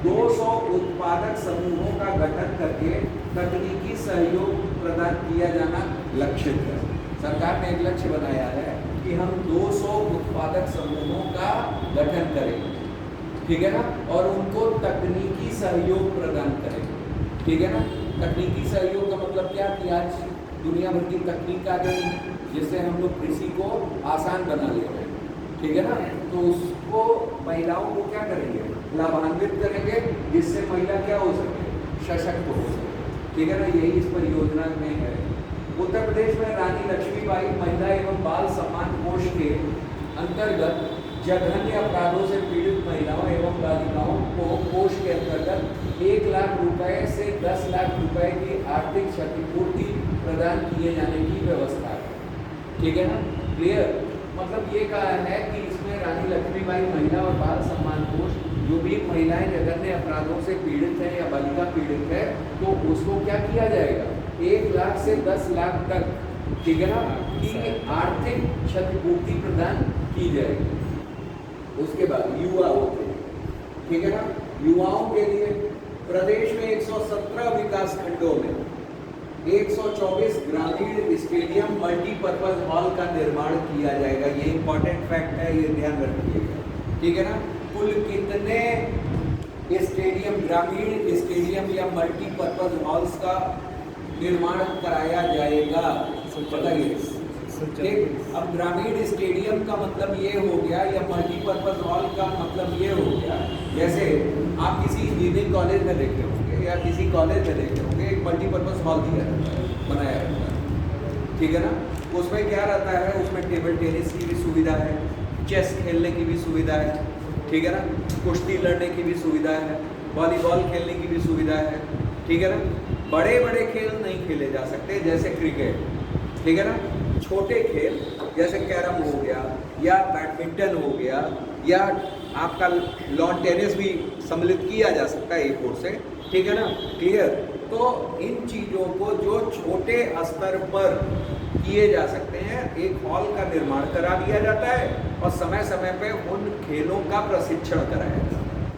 200 उत्पादक समूहों का गठन करके तकनीकी सहयोग प्रदान किया जाना लक्षित है। सरकार ने एक लक्ष्य बनाया है कि हम 200 उत्पादक समूहों का गठन करेंगे, ठीक है ना, और उनको तकनीकी सहयोग प्रदान करेंगे, ठीक है ना। तकनीकी सहयोग का मतलब क्या कि आज दुनिया भर की तकनीक आ गई है जिससे हम लोग कृषि को आसान बना ले रहे हैं, ठीक है ना। तो उसको महिलाओं को क्या करेंगे, लाभान्वित करेंगे, जिससे महिला क्या हो सके, सशक्त हो सके, ठीक है ना। यही इस परियोजना में है। उत्तर प्रदेश में रानी लक्ष्मीबाई महिला एवं बाल सम्मान कोष के अंतर्गत जघन्य अपराधों से पीड़ित महिलाओं एवं बालिकाओं को कोष के अंतर्गत 1 लाख रुपए से 10 लाख रुपए की आर्थिक क्षतिपूर्ति प्रदान किए जाने की व्यवस्था है, ठीक है ना, क्लियर। मतलब ये कहा है कि इसमें रानी लक्ष्मीबाई महिला और बाल सम्मान कोष, जो भी महिलाएं जघन्य अपराधों से पीड़ित है या बालिका पीड़ित है, तो उसको क्या किया जाएगा, 1 लाख से 10 लाख तक, ठीक है ना, की आर्थिक क्षतिपूर्ति प्रदान की जाएगी। उसके बाद युवा होते हैं, ठीक है ना, युवाओं के लिए प्रदेश में 117 विकास खंडों में 124 ग्रामीण स्टेडियम मल्टीपर्पज हॉल का निर्माण किया जाएगा। ये इंपॉर्टेंट फैक्ट है, ये ध्यान रखिएगा, ठीक है ना। कुल कितने स्टेडियम, ग्रामीण स्टेडियम या मल्टीपर्पज हॉल्स का निर्माण कराया जाएगा, बताइए, ठीक। अब ग्रामीण स्टेडियम का मतलब ये हो गया या मल्टीपर्पज हॉल का मतलब ये हो गया, जैसे आप किसी इंजीनियरिंग कॉलेज में देखे होंगे या किसी कॉलेज में देखे होंगे, एक मल्टीपर्पज़ हॉल दिया रहता है, बनाया रहता है, ठीक है ना। उसमें क्या रहता है, उसमें टेबल टेनिस की भी सुविधा है, चेस खेलने की भी सुविधा है, ठीक है ना, कुश्ती लड़ने की भी सुविधा है, वॉलीबॉल खेलने की भी सुविधा है, ठीक है ना। बड़े बड़े खेल नहीं खेले जा सकते जैसे क्रिकेट, ठीक है ना। छोटे खेल जैसे कैरम हो गया या बैडमिंटन हो गया या आपका लॉन टेनिस भी सम्मिलित किया जा सकता है एक ओर से, ठीक है ना, क्लियर। तो इन चीज़ों को जो छोटे स्तर पर किए जा सकते हैं, एक हॉल का निर्माण करा दिया जाता है और समय समय पे उन खेलों का प्रशिक्षण कराया जाता है,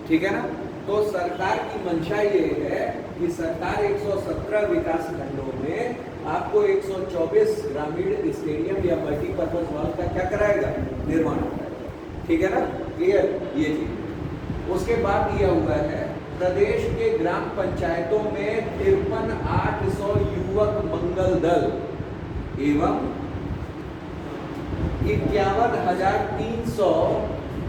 ठीक है ना। तो सरकार की मंशा ये है कि सरकार 117 विकास खंडों में आपको 124 ग्रामीण स्टेडियम या मल्टीपर्पज हॉल का क्या कराएगा, निर्माण कराएगा, ठीक है ना, क्लियर। ये चीज उसके बाद दिया हुआ है, प्रदेश के ग्राम पंचायतों में 53,800 युवक मंगल दल एवं 51,300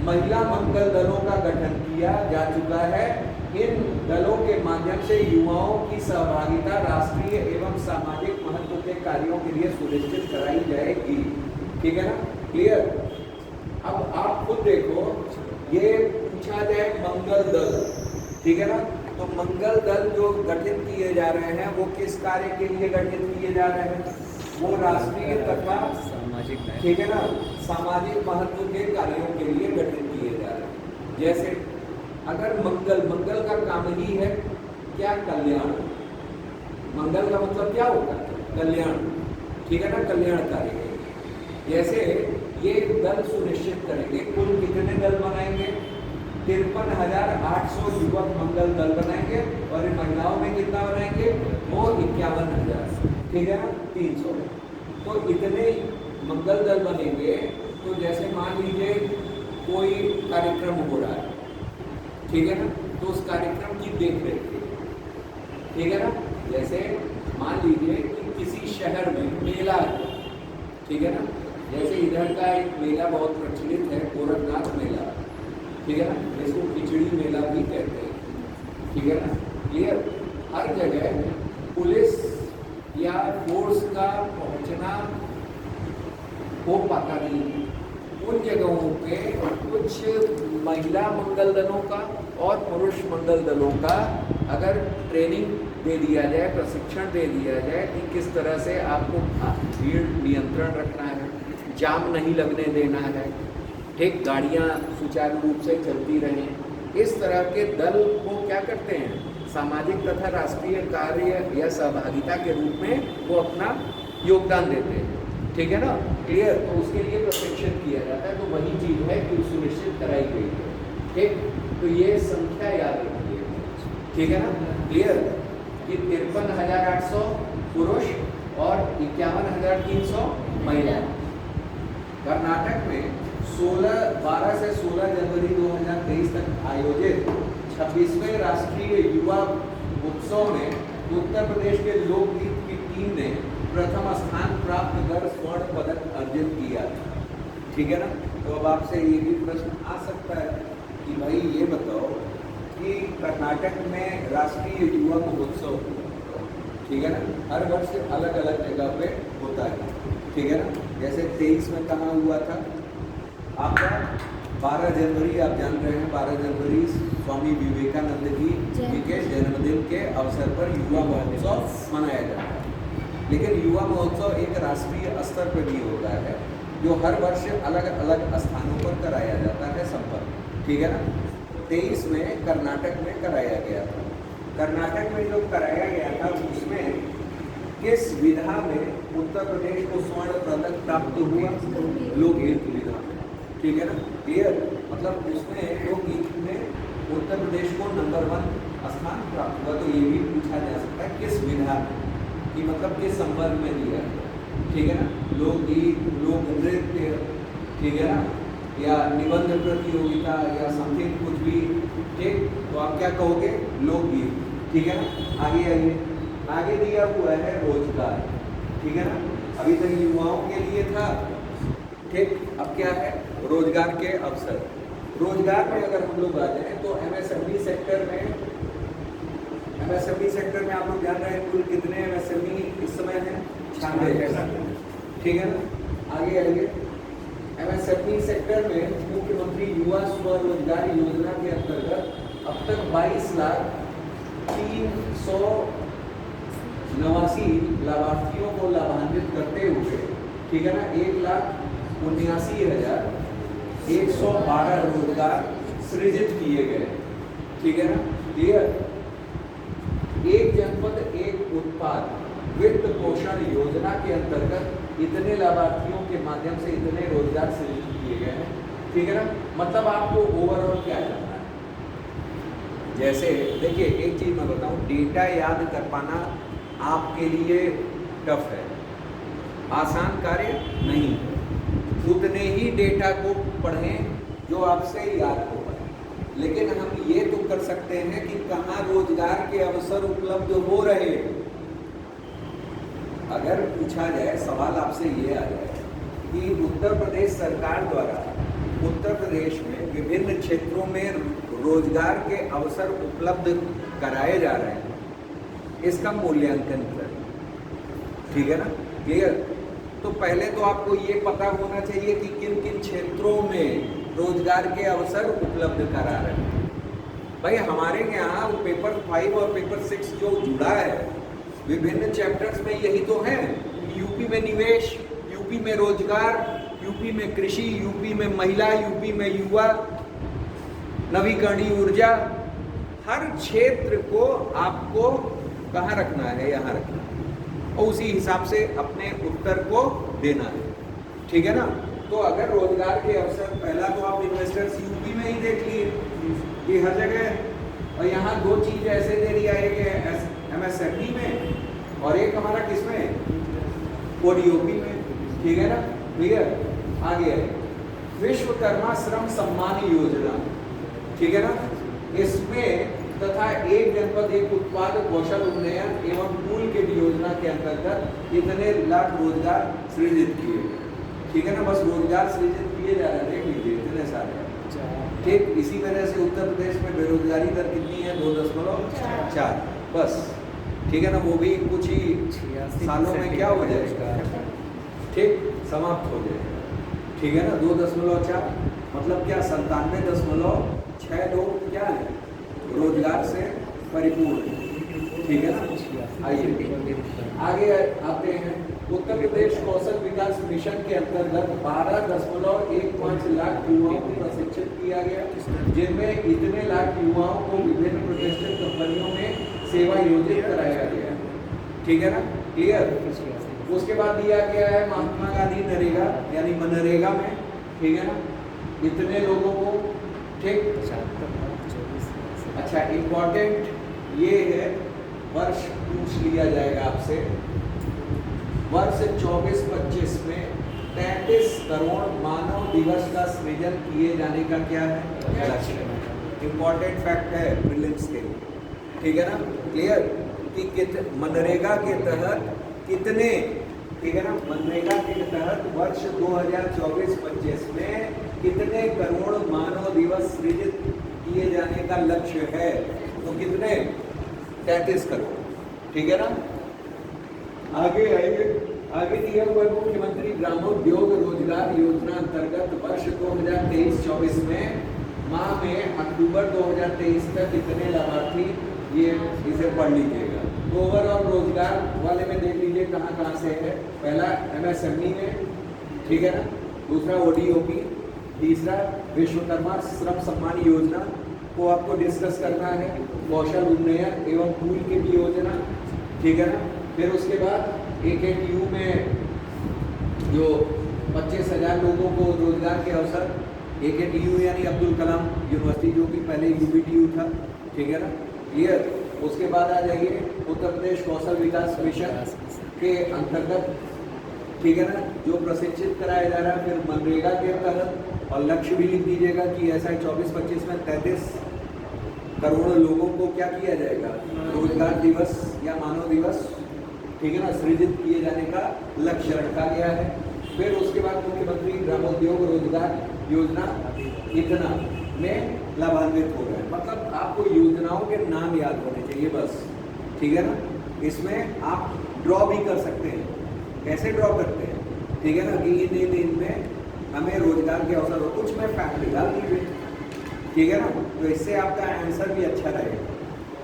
महिला मंगल दलों का गठन किया जा चुका है। इन दलों के माध्यम से युवाओं की सहभागिता राष्ट्रीय एवं सामाजिक महत्व के कार्यों के लिए सुनिश्चित कराई जाएगी, ठीक है ना, क्लियर। अब आप खुद देखो, ये पूछा जाए मंगल दल, ठीक है ना, तो मंगल दल जो गठित किए जा रहे हैं वो किस कार्य के लिए गठित किए जा रहे हैं, वो राष्ट्रीय तथा सामाजिक, ठीक है ना, सामाजिक महत्व के कार्यों के लिए गठित किए जा रहे हैं। जैसे अगर मंगल का काम ही है क्या, कल्याण। मंगल का मतलब क्या होगा, कल्याण, ठीक है ना, कल्याणकारी। जैसे ये दल सुनिश्चित करेंगे, कुल कितने दल बनाएंगे, 53,800 युवक मंगल दल बनाएंगे और इन महिलाओं में कितना बनाएंगे, वो 51,000, ठीक है ना, 300। तो इतने मंगल दल बनेंगे। तो जैसे मान लीजिए कोई कार्यक्रम हो रहा है, ठीक है ना, तो उस कार्यक्रम की देख रेख, ठीक है ना। जैसे मान लीजिए कि किसी शहर में मेला है, ठीक है ना, जैसे इधर का एक मेला बहुत प्रचलित है, गोरखनाथ मेला, ठीक है ना, इसको खिचड़ी मेला भी कहते हैं, ठीक है ना, क्लियर। हर जगह पुलिस या फोर्स का पहुंचना हो पाता नहीं है। उन जगहों पे कुछ महिला मंगल दलों का और पुरुष मंगल दलों का अगर ट्रेनिंग दे दिया जाए, प्रशिक्षण दे दिया जाए कि किस तरह से आपको भीड़ नियंत्रण रखना है, जाम नहीं लगने देना है, ठीक, गाड़ियाँ सुचारू रूप से चलती रहें, इस तरह के दल को क्या करते हैं, सामाजिक तथा राष्ट्रीय कार्य या सहभागिता के रूप में वो अपना योगदान देते हैं, ठीक है ना, क्लियर। तो उसके लिए प्रशिक्षण किया जाता है। तो वही चीज़ है कि सुनिश्चित कराई गई है, ठीक। तो ये संख्या याद रखिए, ठीक है ना, क्लियर, कि 53,800 पुरुष और 51,300 महिला। कर्नाटक में 12 से 16 जनवरी 2023 तक आयोजित 26वें राष्ट्रीय युवा उत्सव में उत्तर प्रदेश के लोकगीत की टीम ने प्रथम स्थान प्राप्त कर स्वर्ण पदक अर्जित किया, ठीक है ना। तो अब आपसे ये भी प्रश्न आ सकता है कि भाई ये बताओ कि कर्नाटक में राष्ट्रीय युवा महोत्सव, ठीक है ना, हर वर्ष अलग अलग जगह पे होता है, ठीक है ना। जैसे 23 में कहाँ हुआ था आपका, 12 जनवरी, आप जान रहे हैं 12 जनवरी स्वामी विवेकानंद जी के जन्मदिन के अवसर पर युवा महोत्सव मनाया जाता है। लेकिन युवा महोत्सव एक राष्ट्रीय स्तर पर भी होता है जो हर वर्ष अलग अलग स्थानों पर कराया जाता है संपन्न, ठीक है ना। 23 में कर्नाटक में कराया गया था। कर्नाटक में जो कराया गया था उसमें किस विधा में उत्तर प्रदेश को स्वर्ण पदक प्राप्त हुआ, लोकगीत विधा में, ठीक है ना, क्लियर। मतलब उसमें लोकगीत में उत्तर प्रदेश को नंबर 1 स्थान प्राप्त हुआ। तो ये भी पूछा जा सकता है किस विधा में, कि मतलब किस संवर्ग में दिया है, ठीक है ना, लोकगीत, लोक नृत्य, ठीक है ना, या निबंध प्रतियोगिता या समथिंग कुछ भी, ठीक। तो आप क्या कहोगे, लोकगीत, ठीक है ना। आगे दिया हुआ है रोजगार, ठीक है ना, अभी तक युवाओं के लिए था, ठीक। अब क्या है, रोजगार के अवसर। रोजगार में अगर हम लोग आ जाए तो एमएसएमई सेक्टर में एमएसएमई सेक्टर में आप लोग जान रहे हैं कुल कितने एमएसएमई इस समय हैं? 96। ठीक है ना, आगे आइए। एमएसएमई सेक्टर में मुख्यमंत्री युवा स्वरोजगार योजना के अंतर्गत अब तक 22,389 लाभार्थियों को लाभान्वित करते हुए, ठीक है ना, 1,79,112 रोजगार सृजित किए गए। ठीक है ना, क्लियर। एक जनपद एक उत्पाद वित्त पोषण योजना के अंतर्गत इतने लाभार्थियों के माध्यम से इतने रोजगार सृजित किए गए हैं। ठीक है ना, मतलब आपको ओवरऑल क्या करना है? जैसे देखिए, एक चीज मैं बताऊं, डेटा याद कर पाना आपके लिए टफ है, आसान कार्य नहीं है। उतने ही डेटा को पढ़ें जो आपसे याद हो पाए, लेकिन हम ये तो कर सकते हैं कि कहाँ रोजगार के अवसर उपलब्ध हो रहे हैं। अगर पूछा जाए, सवाल आपसे ये आ जाए कि उत्तर प्रदेश सरकार द्वारा उत्तर प्रदेश में विभिन्न क्षेत्रों में रोजगार के अवसर उपलब्ध कराए जा रहे हैं, इसका मूल्यांकन करें। ठीक है ना, क्लियर। तो पहले तो आपको ये पता होना चाहिए कि किन किन क्षेत्रों में रोजगार के अवसर उपलब्ध करा रहे हैं। भाई हमारे यहाँ पेपर 5 और पेपर 6 जो जुड़ा है विभिन्न चैप्टर्स में, यही तो है। यूपी में निवेश, यूपी में रोजगार, यूपी में कृषि, यूपी में महिला, यूपी में युवा, नवीकरणीय ऊर्जा। हर क्षेत्र को आपको कहाँ रखना है? यहाँ रखना है, और उसी हिसाब से अपने उत्तर को देना है। ठीक है ना। तो अगर रोजगार के अवसर, पहला तो आप इन्वेस्टर्स यूपी में ही देख लिए कि हर जगह, और यहाँ दो चीज ऐसे दे दिया है कि एमएसएमई में और एक हमारा किसमें, ओडीओपी में। ठीक है ना, क्लियर। आगे है विश्वकर्मा श्रम सम्मान योजना। ठीक है ना, इसमें तथा एक जनपद एक उत्पाद कौशल उन्नयन एवं पूल के योजना के अंतर्गत इतने लाख रोजगार सृजित किए। ठीक है ना, बस रोजगार सृजित किए जा रहे हैं, देख लीजिए इतने सारे। ठीक, इसी वजह से उत्तर प्रदेश में बेरोजगारी दर कितनी है? 2.4 बस। ठीक है ना, वो भी कुछ ही सालों में क्या हो जाएगा? ठीक, समाप्त हो जाएगा। ठीक है ना, 2.4 मतलब क्या? 97.6 लोग क्या है रोजगार से परिपूर्ण। ठीक है ना, आइए आगे आते हैं। उत्तर प्रदेश कौशल विकास मिशन के अंतर्गत 12.15 लाख युवाओं को प्रशिक्षित किया गया, जिनमें इतने लाख युवाओं को विभिन्न प्रतिष्ठित कंपनियों में सेवा योजित कराया गया। ठीक है ना, क्लियर। उसके बाद दिया गया है महात्मा गांधी नरेगा यानी मनरेगा में। ठीक है ना, इतने लोगों को। ठीक, अच्छा इम्पॉर्टेंट ये है, वर्ष पूछ लिया जाएगा आपसे। वर्ष 24-25 में 33 करोड़ मानव दिवस का सृजन किए जाने का क्या है? लक्ष्य। इम्पॉर्टेंट फैक्ट है प्रीलिम्स के लिए। ठीक है ना, क्लियर। कि मनरेगा के तहत कितने, ठीक है ना, मनरेगा के तहत वर्ष 2024-25 में कितने करोड़ मानव दिवस सृजित किए जाने का लक्ष्य है? तो कितने? 33 करोड़। ठीक है ना, आगे आइए। आगे दिया हुआ मुख्यमंत्री ग्रामोद्योग रोजगार योजना अंतर्गत वर्ष 2023-24 में माह में अक्टूबर 2023 तक कितने लाभार्थी, ये इसे पढ़ लीजिएगा। तो ओवरऑल रोजगार वाले में देख लीजिए कहाँ कहाँ से है। पहला एमएसएमई में, ठीक है ना, दूसरा ओडीओपी, तीसरा विश्वकर्मा श्रम सम्मान योजना को आपको डिस्कस करना है, कौशल उन्नयन एवं पूल की भी योजना। ठीक है ना, फिर उसके बाद AKTU में जो 25,000 लोगों को रोजगार के अवसर, AKTU यानी अब्दुल कलाम यूनिवर्सिटी जो कि पहले UBTU था। ठीक है ना, क्लियर। उसके बाद आ जाइए उत्तर प्रदेश कौशल विकास मिशन के अंतर्गत, ठीक है ना, जो प्रशिक्षित कराया जा रहा है। फिर मनरेगा के तहत, और लक्ष्य भी लिख दीजिएगा कि ऐसा 24-25 में 33 करोड़ लोगों को क्या किया जाएगा? रोजगार दिवस या मानव दिवस, ठीक है ना, सृजित किए जाने का लक्ष्य रखा गया है। फिर उसके बाद मुख्यमंत्री ग्रामोद्योग रोजगार योजना इतना में लाभान्वित हो रहे हैं। मतलब आपको योजनाओं के नाम याद होने चाहिए बस। ठीक है ना। इसमें आप ड्रॉ भी कर सकते हैं। कैसे ड्रॉ करते हैं, ठीक है ना, कि इन इनमें हमें रोजगार के अवसर हो, कुछ में फैक्ट निकाल दीजिए, ठीक है ना। तो इससे आपका आंसर भी अच्छा रहेगा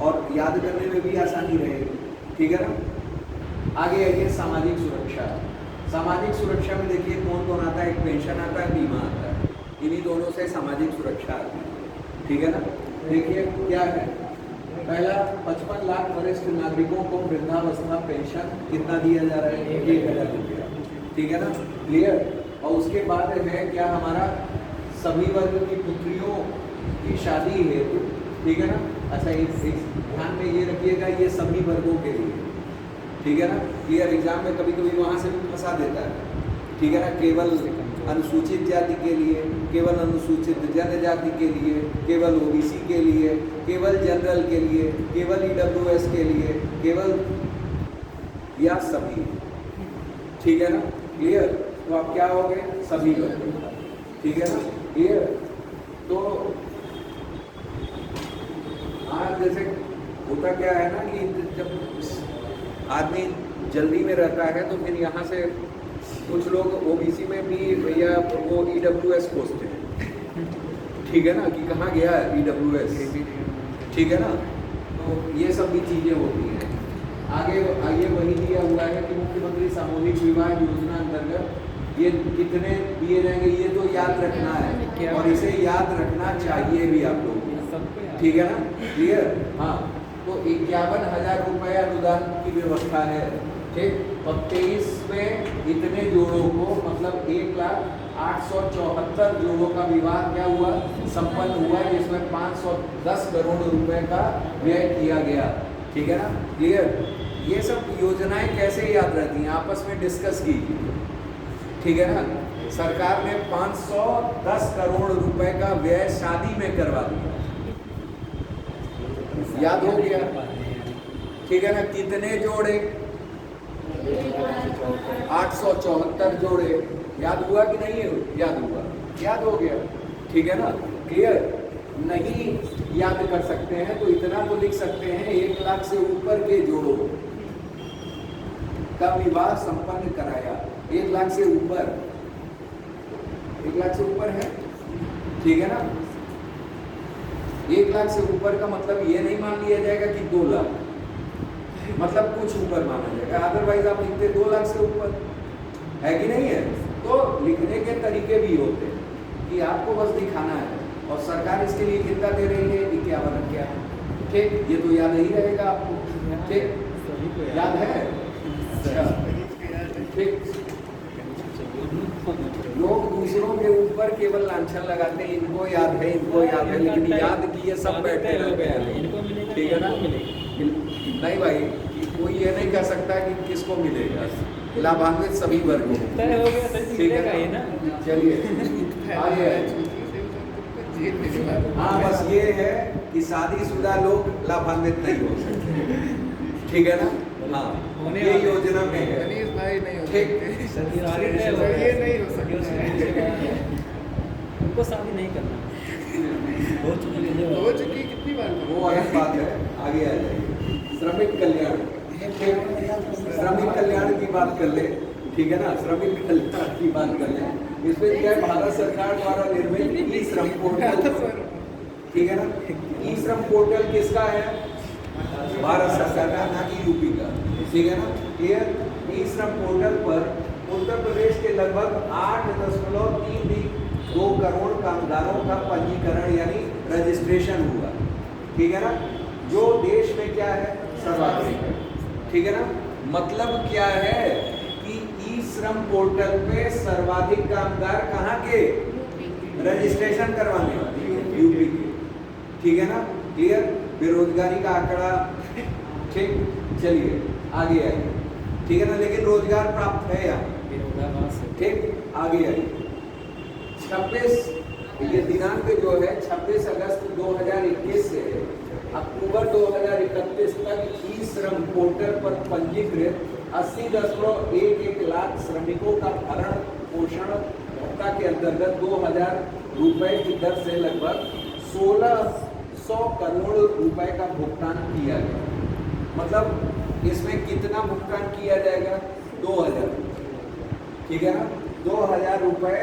और याद करने में भी आसानी रहेगी, ठीक है ना। आगे आइए, सामाजिक सुरक्षा। सामाजिक सुरक्षा में देखिए कौन कौन आता है, एक पेंशन आता है, बीमा आता है, इन्हीं दोनों से सामाजिक सुरक्षा आती है, ठीक है ना। देखिए क्या है, पहला 55 लाख वरिष्ठ नागरिकों को वृद्धावस्था पेंशन कितना दिया जा रहा है, 1,000 रुपया, ठीक है ना, क्लियर। और उसके बाद है क्या, हमारा सभी वर्ग की पुत्रियों की शादी हेतु, ठीक है ना। अच्छा, एक ध्यान में ये रखिएगा, ये सभी वर्गों के लिए, ठीक है ना, क्लियर। एग्जाम में कभी कभी वहाँ से भी फंसा देता है, ठीक है ना। केवल अनुसूचित जाति के लिए, केवल अनुसूचित जनजाति के लिए, केवल ओबीसी के लिए, केवल जनरल के लिए, केवल ईडब्ल्यूएस के लिए, केवल या सभी, ठीक है ना, क्लियर। तो आप क्या हो गए, सभी वर्ग, ठीक है ना, क्लियर। तो आज जैसे होता क्या है ना कि जब आदमी जल्दी में रहता है तो फिर यहाँ से कुछ लोग ओबीसी में भी या वो ईडब्ल्यूएस खोजते हैं, ठीक है ना, कि कहाँ गया है ईडब्ल्यूएस, ठीक है ना। तो ये सब भी चीज़ें होती हैं। आगे आइए, वही दिया हुआ है कि मुख्यमंत्री सामूहिक विवाह योजना अंतर्गत ये कितने दिए जाएंगे, ये तो याद रखना है और इसे याद रखना चाहिए भी आप लोगों को, ठीक है ना, क्लियर। हाँ, तो 51,000 रुपये अनुदान की व्यवस्था है, ठीक। और 23 में इतने जोड़ों को, मतलब 1,08,74 जोड़ों का विवाह क्या हुआ, संपन्न हुआ, जिसमें 510 करोड़ रुपए का व्यय किया गया, ठीक है ना, क्लियर। ये सब योजनाएं कैसे याद रहती हैं, आपस में डिस्कस कीजिए, ठीक है ना। सरकार ने 510 करोड़ रुपए का व्यय शादी में करवा दिया, याद हो गया, ठीक है ना। कितने जोड़े, 874 जोड़े, याद हुआ कि नहीं है, याद हुआ, याद हो गया, ठीक है ना, क्लियर। नहीं याद कर सकते हैं तो इतना तो लिख सकते हैं, 1 लाख से ऊपर के जोड़ों का विवाह संपन्न कराया। 1 लाख से ऊपर, 1 लाख से ऊपर है, ठीक है ना। 1 लाख से ऊपर का मतलब ये नहीं मान लिया जाएगा कि 2 लाख, मतलब कुछ ऊपर माना जाएगा, अदरवाइज आप लिखते 2 लाख से ऊपर, है कि नहीं है। तो लिखने के तरीके भी होते हैं कि आपको बस दिखाना है, और सरकार इसके लिए कितना दे रही है, 51,000, ठीक। ये तो याद ही रहेगा आपको, ठीक, याद है, अच्छा, ठीक। लोग दूसरों के ऊपर केवल लांछन लगाते हैं, इनको याद है, इनको याद है, लेकिन याद किए सब बैठे रहते हैं, ठीक है ना। नहीं भाई, कोई ये नहीं कह सकता कि किसको मिलेगा, लाभान्वित सभी वर्ग को, ठीक है ना। चलिए आगे, हाँ, बस ये है कि शादीशुदा लोग लाभान्वित नहीं हो सकते, ठीक है ना। हाँ, ये योजना में है, ठीक, ये नहीं हो सकता, उनको शादी नहीं करना, हो चुकी कितनी बार, वो अलग बात है, आगे आ जाइए। श्रमिक कल्याण, श्रमिक कल्याण की बात कर ले, ठीक है ना, श्रमिक कल्याण की बात कर ले। इसमें क्या है, भारत सरकार द्वारा निर्मित ई श्रम पोर्टल, ठीक है ना। ई श्रम पोर्टल किसका है, भारत सरकार का, ना कि यूपी का, ठीक है ना, क्लियर। ई श्रम पोर्टल पर उत्तर प्रदेश के लगभग 8.32 करोड़ कामगारों का पंजीकरण यानी रजिस्ट्रेशन हुआ, ठीक है ना, जो देश में क्या है, सर्वाधिक है, ठीक है ना। मतलब क्या है कि ई श्रम पोर्टल पे सर्वाधिक कामगार कहाँ के, रजिस्ट्रेशन करवाने वाले, यूपी के, ठीक है ना, क्लियर। बेरोजगारी का आंकड़ा, ठीक, चलिए आगे आइए, ठीक है ना, लेकिन रोजगार प्राप्त है यहाँ, ठीक, आगे आइए। 26 ये दिनांक जो है 26 अगस्त 2021 से अक्टूबर 2031 तक ई श्रम पोर्टल पर पंजीकृत 80.11 लाख श्रमिकों का भरण पोषण भत्ता के अंतर्गत 2,000 रुपए की दर से लगभग 1,600 करोड़ रुपए का भुगतान किया गया, मतलब इसमें कितना भुगतान किया जाएगा? 2000, ठीक है ना? 2000 रुपए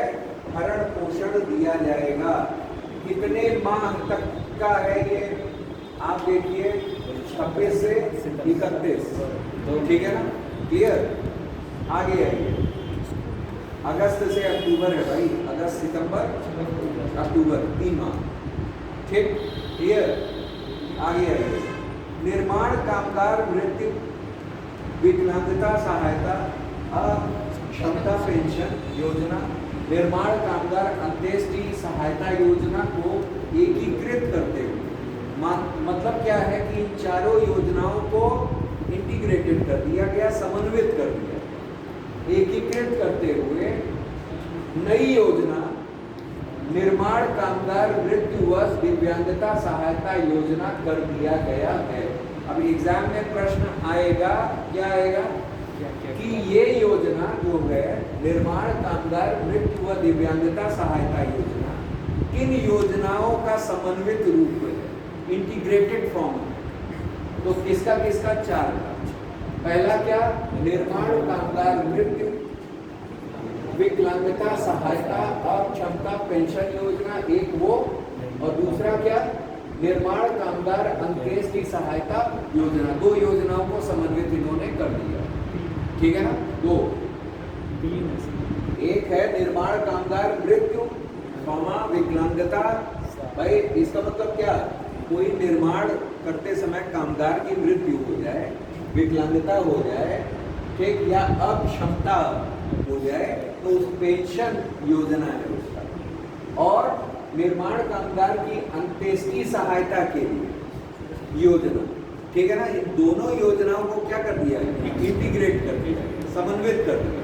भरण पोषण दिया जाएगा। कितने माह तक का है ये? आप देखिए 26 से 31, ठीक है ना? क्लियर? आगे आइए, अगस्त से अक्टूबर है भाई, अगस्त सितंबर अक्टूबर, 3 माह, ठीक? क्लियर? आगे आइए, निर्माण कामगार मृत्यु विकलांगता सहायता अक्षमता पेंशन योजना, निर्माण कामगार अंत्येष्टि सहायता योजना को एकीकृत करते हुए, मतलब क्या है कि इन चारों योजनाओं को इंटीग्रेटेड कर दिया गया, समन्वित कर दिया, एकीकृत करते हुए नई योजना निर्माण कामगार मृत्युवश दिव्यांगता सहायता योजना कर दिया गया है। अब एग्जाम में प्रश्न आएगा, क्या आएगा? कि ये योजना जो है निर्माण कामगार मृत्यु व दिव्यांगता सहायता योजना, किन योजनाओं का समन्वित रूप है, इंटीग्रेटेड फॉर्म? तो किसका किसका? 4 का। पहला क्या? निर्माण कामगार मृत्यु विकलांगता सहायता अक्षमता पेंशन योजना, एक वो, और दूसरा क्या? निर्माण कामगार अंत्येष्टि सहायता योजना। 2 योजनाओं को समन्वित इन्होंने कर दिया, ठीक है ना? 2, एक है निर्माण कामगार मृत्यु विकलांगता। भाई इसका मतलब क्या? कोई निर्माण करते समय कामगार की मृत्यु हो जाए, विकलांगता हो जाए, ठीक, या अक्षमता हो जाए, तो उस पेंशन योजना है उसका। और निर्माण कामगार की अंत्येष्टि सहायता के लिए योजना, ठीक है ना? इन दोनों योजनाओं को क्या कर दिया है? इंटीग्रेट कर दिया, समन्वित कर दिया।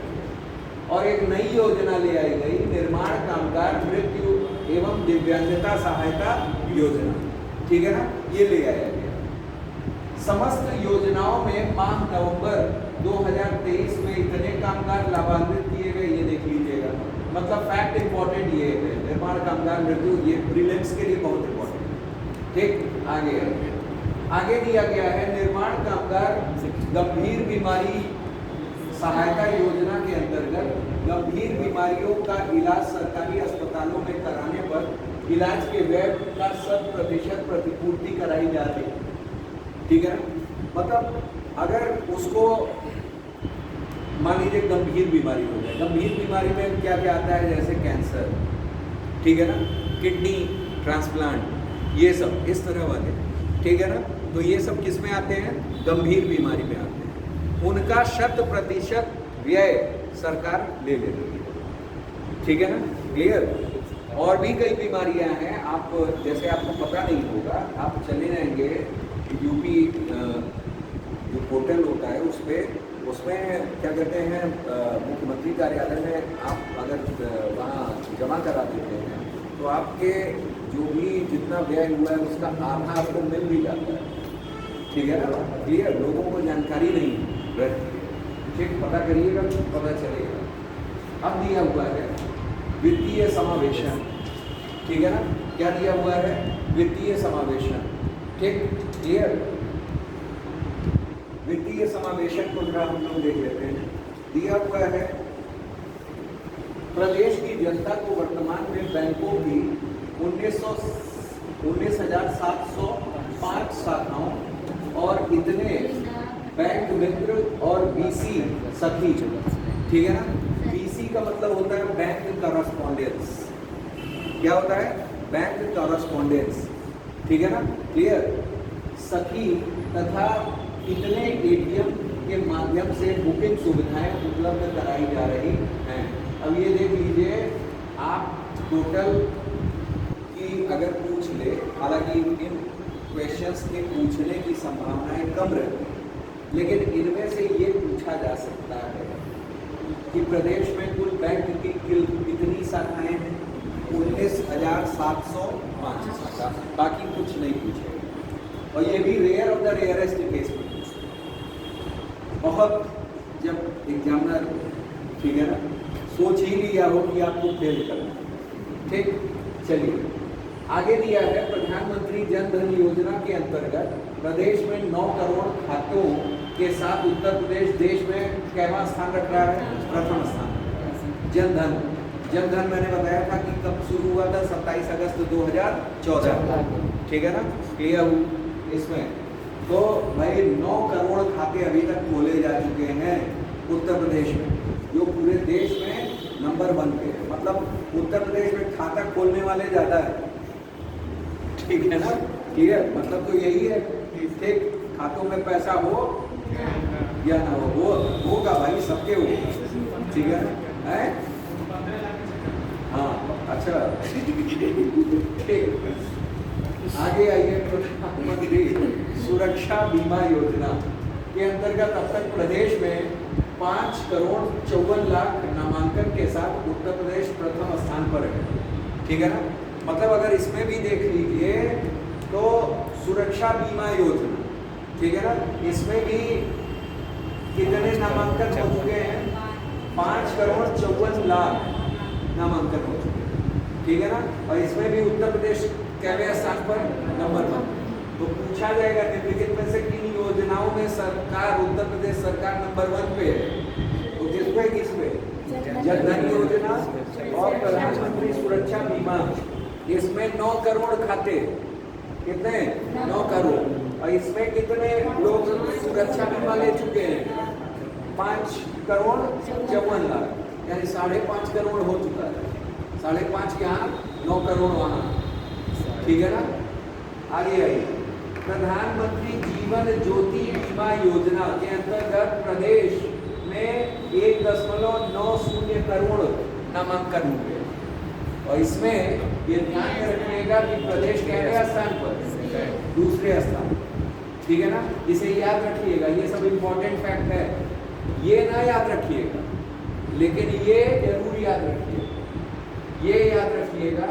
और एक नई योजना ले आई गई, निर्माण कामगार मृत्यु एवं दिव्यांगता सहायता योजना, ठीक है ना? ये ले आया गया। समस्त योजनाओं में माह नवंबर 2023 में इतने कामगार लाभान्वित किए गए, ये देख लीजिएगा। मतलब फैक्ट इंपॉर्टेंट ये है, निर्माण कामगार मृत्यु, ये प्रीलिम्स के लिए बहुत इंपॉर्टेंट, ठीक? आगे दिया गया है निर्माण कामगार गंभीर बीमारी सहायता योजना के अंतर्गत गंभीर बीमारियों का इलाज सरकारी अस्पतालों में कराने पर इलाज के व्यय का 100% प्रतिपूर्ति कराई जा रही है, ठीक है ना? मतलब अगर उसको मान लीजिए गंभीर बीमारी हो जाए, गंभीर बीमारी में क्या क्या आता है? जैसे कैंसर, ठीक है ना, किडनी ट्रांसप्लांट, ये सब इस तरह वाले, ठीक है ना? तो ये सब किस में आते हैं? गंभीर बीमारी में आते हैं। उनका 100% व्यय सरकार ले लेती है, ठीक है ना? क्लियर? और भी कई बीमारियां हैं, आप जैसे आपको पता नहीं होगा, आप चले जाएंगे यूपी जो पोर्टल होता है उसमें क्या कहते हैं, मुख्यमंत्री कार्यालय में आप अगर वहाँ जमा करा देते हैं तो आपके जो भी जितना व्यय हुआ है उसका आधा आपको मिल भी जाता है, ठीक है ना? क्लियर? लोगों को जानकारी नहीं रहती है, ठीक? पता करिएगा तो पता चलेगा। अब दिया हुआ है वित्तीय समावेशन, ठीक है ना? क्या दिया हुआ है? वित्तीय समावेशन, ठीक? क्लियर? वित्तीय समावेशन को जरा हम लोग देख लेते हैं। दिया हुआ है प्रदेश की जनता को वर्तमान में बैंकों की 19,705 शाखाओं और इतने बैंक मित्र और बीसी सखी, ठीक है ना? बीसी का मतलब होता है बैंक कॉरस्पॉन्डेंस। क्या होता है? बैंक कॉरस्पॉन्डेंस, ठीक है ना? क्लियर? सखी तथा इतने एटीएम के माध्यम से बुकिंग सुविधाएं उपलब्ध कराई जा रही हैं। अब ये देख लीजिए, आप टोटल की अगर पूछ ले, हालांकि इन क्वेश्चंस के पूछने की संभावनाएं कम रहती हैं, लेकिन इनमें से ये पूछा जा सकता है कि प्रदेश में कुल बैंक की कितनी शाखाएं हैं? 19,705 शाखा, बाकी कुछ नहीं पूछेगा। और ये भी rare of the rarest case में बहुत, जब एग्जामिनर, ठीक है ना, सोच ही लिया हो कि आपको फेल करना, ठीक? चलिए आगे दिया है प्रधानमंत्री जन धन योजना के अंतर्गत प्रदेश में 9 करोड़ खातों के साथ उत्तर प्रदेश देश में कैवा स्थान रख रहा है? प्रथम स्थान। जनधन मैंने बताया था कि कब शुरू हुआ था? 27 अगस्त 2014। ठीक है ना? क्लियर इसमें? तो भाई 9 करोड़ खाते अभी तक खोले जा चुके हैं उत्तर प्रदेश में, जो पूरे देश में नंबर 1 पे है। मतलब उत्तर प्रदेश में खाता खोलने वाले ज्यादा है। ठीक है ना? क्लियर? मतलब तो यही है कि ठीक खातों में पैसा हो या ना हो, वो होगा भाई, सबके होगा। ठीक है ना? है? हाँ, अच्छा। ठीक, आगे आइए। प्रधानमंत्री सुरक्षा बीमा योजना के अंतर्गत अब तक प्रदेश में 5 करोड़ 54 लाख नामांकन के साथ उत्तर प्रदेश प्रथम स्थान पर है। ठीक है ना? मतलब अगर इसमें भी देख लीजिए तो सुरक्षा बीमा योजना, ठीक है ना, इसमें भी कितने नामांकन हो चुके हैं? 5 करोड़ 54 लाख नामांकन हो चुके हैं। ठीक है ना? और इसमें भी उत्तर प्रदेश कैवे स्थान पर? नंबर 1। तो पूछा जाएगा निम्नलिखित में से किन योजनाओं में सरकार, उत्तर प्रदेश सरकार नंबर 1 पे है? तो किस पे? जन धन योजना और प्रधानमंत्री सुरक्षा बीमा। इसमें 9 करोड़ खाते, कितने? 9 करोड़। और इसमें कितने लोग सुरक्षा बीमा ले चुके हैं? 5 करोड़ 54 लाख, यानी 5.5 करोड़ हो चुका है। 5.5 के यहाँ, 9 करोड़ वहाँ। ठीक है ना? आगे आइए। प्रधानमंत्री जीवन ज्योति बीमा योजना के अंतर्गत प्रदेश में 1.90 करोड़ नामांकन हुए। और इसमें ये ध्यान में रखिएगा कि प्रदेश कैवे स्थान पर? दूसरे स्थान। ठीक है ना? इसे याद रखिएगा, ये सब इंपॉर्टेंट फैक्ट है। ये ना याद रखिएगा, लेकिन ये जरूर याद रखिएगा। ये याद रखिएगा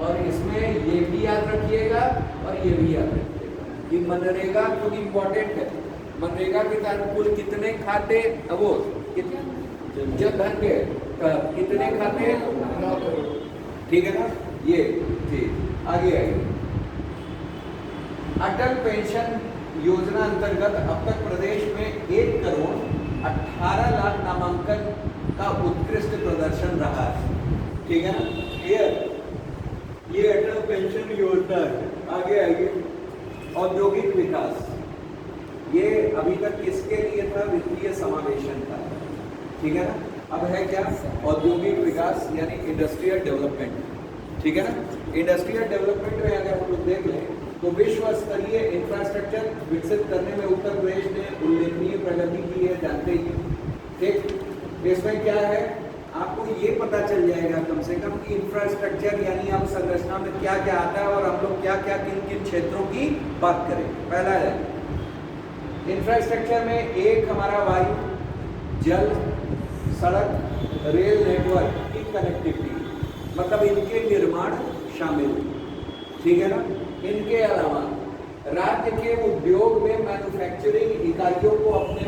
और इसमें ये भी याद रखिएगा और ये भी याद रखिएगा कि मनरेगा खुद इम्पोर्टेंट है। मनरेगा के तहत कुल कितने खाते, वो जन धन के कितने खाते? 9 करोड़। ठीक है ना? ये ठीक। आगे आइए। अटल पेंशन योजना अंतर्गत अब तक प्रदेश में 1 करोड़ 18 लाख नामांकन का उत्कृष्ट प्रदर्शन रहा है। ठीक है ना? ये अटल पेंशन योजना है। आगे आइए। औद्योगिक विकास, ये अभी तक किसके लिए था? वित्तीय समावेशन था। ठीक है ना? अब है क्या? औद्योगिक विकास यानी इंडस्ट्रियल डेवलपमेंट। ठीक है ना? इंडस्ट्रियल डेवलपमेंट में अगर हम लोग देख लें तो विश्व स्तरीय इंफ्रास्ट्रक्चर विकसित करने में उत्तर प्रदेश ने उल्लेखनीय प्रगति की है, जानते ही। ठीक, इसमें क्या है आपको ये पता चल जाएगा कम से कम कि इंफ्रास्ट्रक्चर यानी हम संरचना में क्या क्या आता है और हम लोग क्या क्या किन किन क्षेत्रों की बात करें। पहला है इंफ्रास्ट्रक्चर में एक हमारा वायु, जल, सड़क, रेल नेटवर्क की कनेक्टिविटी, मतलब इनके निर्माण शामिल। ठीक है ना? इनके अलावा राज्य के उद्योग में मैन्युफैक्चरिंग इकाइयों को अपने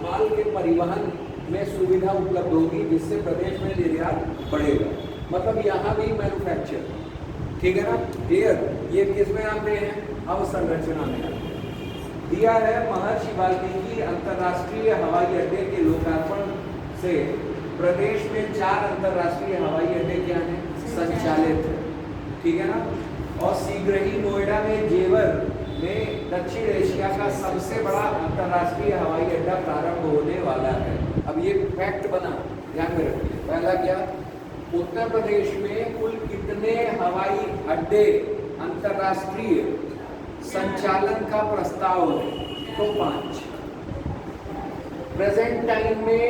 माल के परिवहन में सुविधा उपलब्ध होगी, जिससे प्रदेश में निर्यात बढ़ेगा। मतलब यहाँ भी मैन्युफैक्चर। ठीक है ना? क्लियर? ये किस में आते हैं? अवसंरचना में आते हैं। दिया है महर्षि वाल्मीकि अंतर्राष्ट्रीय हवाई अड्डे के लोकार्पण से प्रदेश में 4 अंतर्राष्ट्रीय हवाई अड्डे क्या हैं? संचालित है। ठीक है ना? और शीघ्र ही नोएडा में जेवर में दक्षिण एशिया का सबसे बड़ा अंतर्राष्ट्रीय हवाई अड्डा प्रारंभ होने वाला है। अब ये फैक्ट बना, ध्यान में रखिए। पहला क्या? उत्तर प्रदेश में कुल कितने हवाई अड्डे अंतर्राष्ट्रीय संचालन का प्रस्ताव है? तो 5। प्रेजेंट टाइम में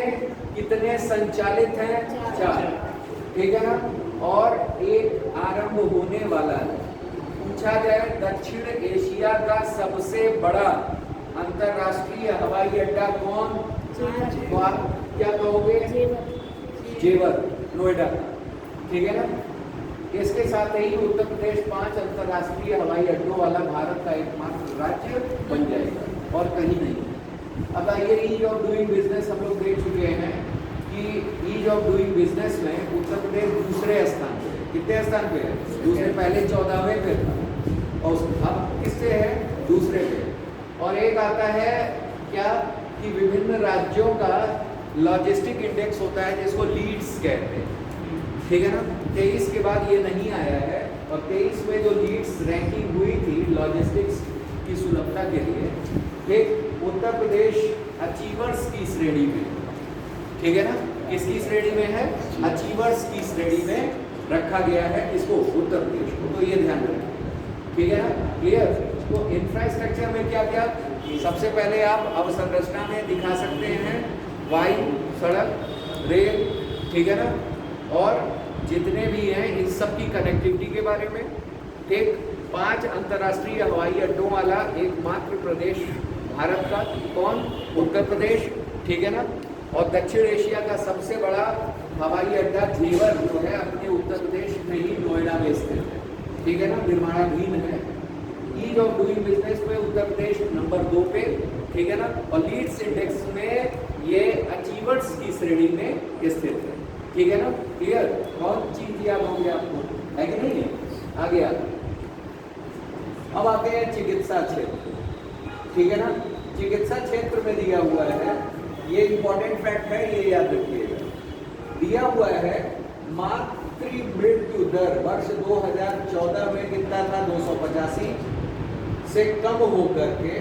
कितने संचालित हैं? 4। ठीक है ना? और एक आरंभ होने वाला है। पूछा जाए दक्षिण एशिया का सबसे बड़ा अंतर्राष्ट्रीय हवाई अड्डा कौन? तो आप क्या कहोगे? जेवर, नोएडा। ठीक है ना? इसके साथ ही उत्तर प्रदेश 5 अंतर्राष्ट्रीय हवाई अड्डों वाला भारत का एकमात्र राज्य बन जाएगा और कहीं नहीं। अब आइए ईज ऑफ डूइंग बिजनेस हम लोग देख चुके हैं कि ईज ऑफ डूइंग बिजनेस में उत्तर प्रदेश दूसरे स्थान पे। कितने स्थान पे है? दूसरे। पहले 14वें पे था और अब किससे है? दूसरे पे। और एक आता है क्या कि विभिन्न राज्यों का लॉजिस्टिक इंडेक्स होता है जिसको लीड्स कहते हैं, ठीक है ना। 23 के बाद ये नहीं आया है, और 23 में जो लीड्स रैंकिंग हुई थी लॉजिस्टिक्स की सुलभता के लिए, एक उत्तर प्रदेश अचीवर्स की श्रेणी में, ठीक है ना, किसकी श्रेणी में है, अचीवर्स की श्रेणी में रखा गया है इसको, उत्तर प्रदेश को। तो ये ध्यान रखें, ठीक है ना, क्लियर। तो इंफ्रास्ट्रक्चर में क्या क्या, सबसे पहले आप अवसंरचना में दिखा सकते हैं वायु, सड़क, रेल, ठीक है ना, और जितने भी हैं इन सब की कनेक्टिविटी के बारे में। एक 5 अंतर्राष्ट्रीय हवाई अड्डों वाला एकमात्र प्रदेश भारत का, कौन, उत्तर प्रदेश, ठीक है ना। और दक्षिण एशिया का सबसे बड़ा हवाई अड्डा जेवर जो है अपने उत्तर प्रदेश में ही नोएडा में स्थित है, ठीक है ना, निर्माणाधीन है। ईज ऑफ डूइंग बिजनेस में उत्तर प्रदेश नंबर 2 पे, ठीक है ना, और लीड्स इंडेक्स में ये अचीवर्स की श्रेणी में स्थित है, ठीक है ना, क्लियर। कौन चीज याद होंगे आपको, है कि नहीं है, आगे अब आते हैं चिकित्सा क्षेत्र, ठीक है ना। चिकित्सा क्षेत्र में दिया हुआ है, ये इंपॉर्टेंट फैक्ट है, ये याद रखिएगा, दिया हुआ है मातृ मृत्यु दर वर्ष 2014 में कितना था, 285 से कम होकर के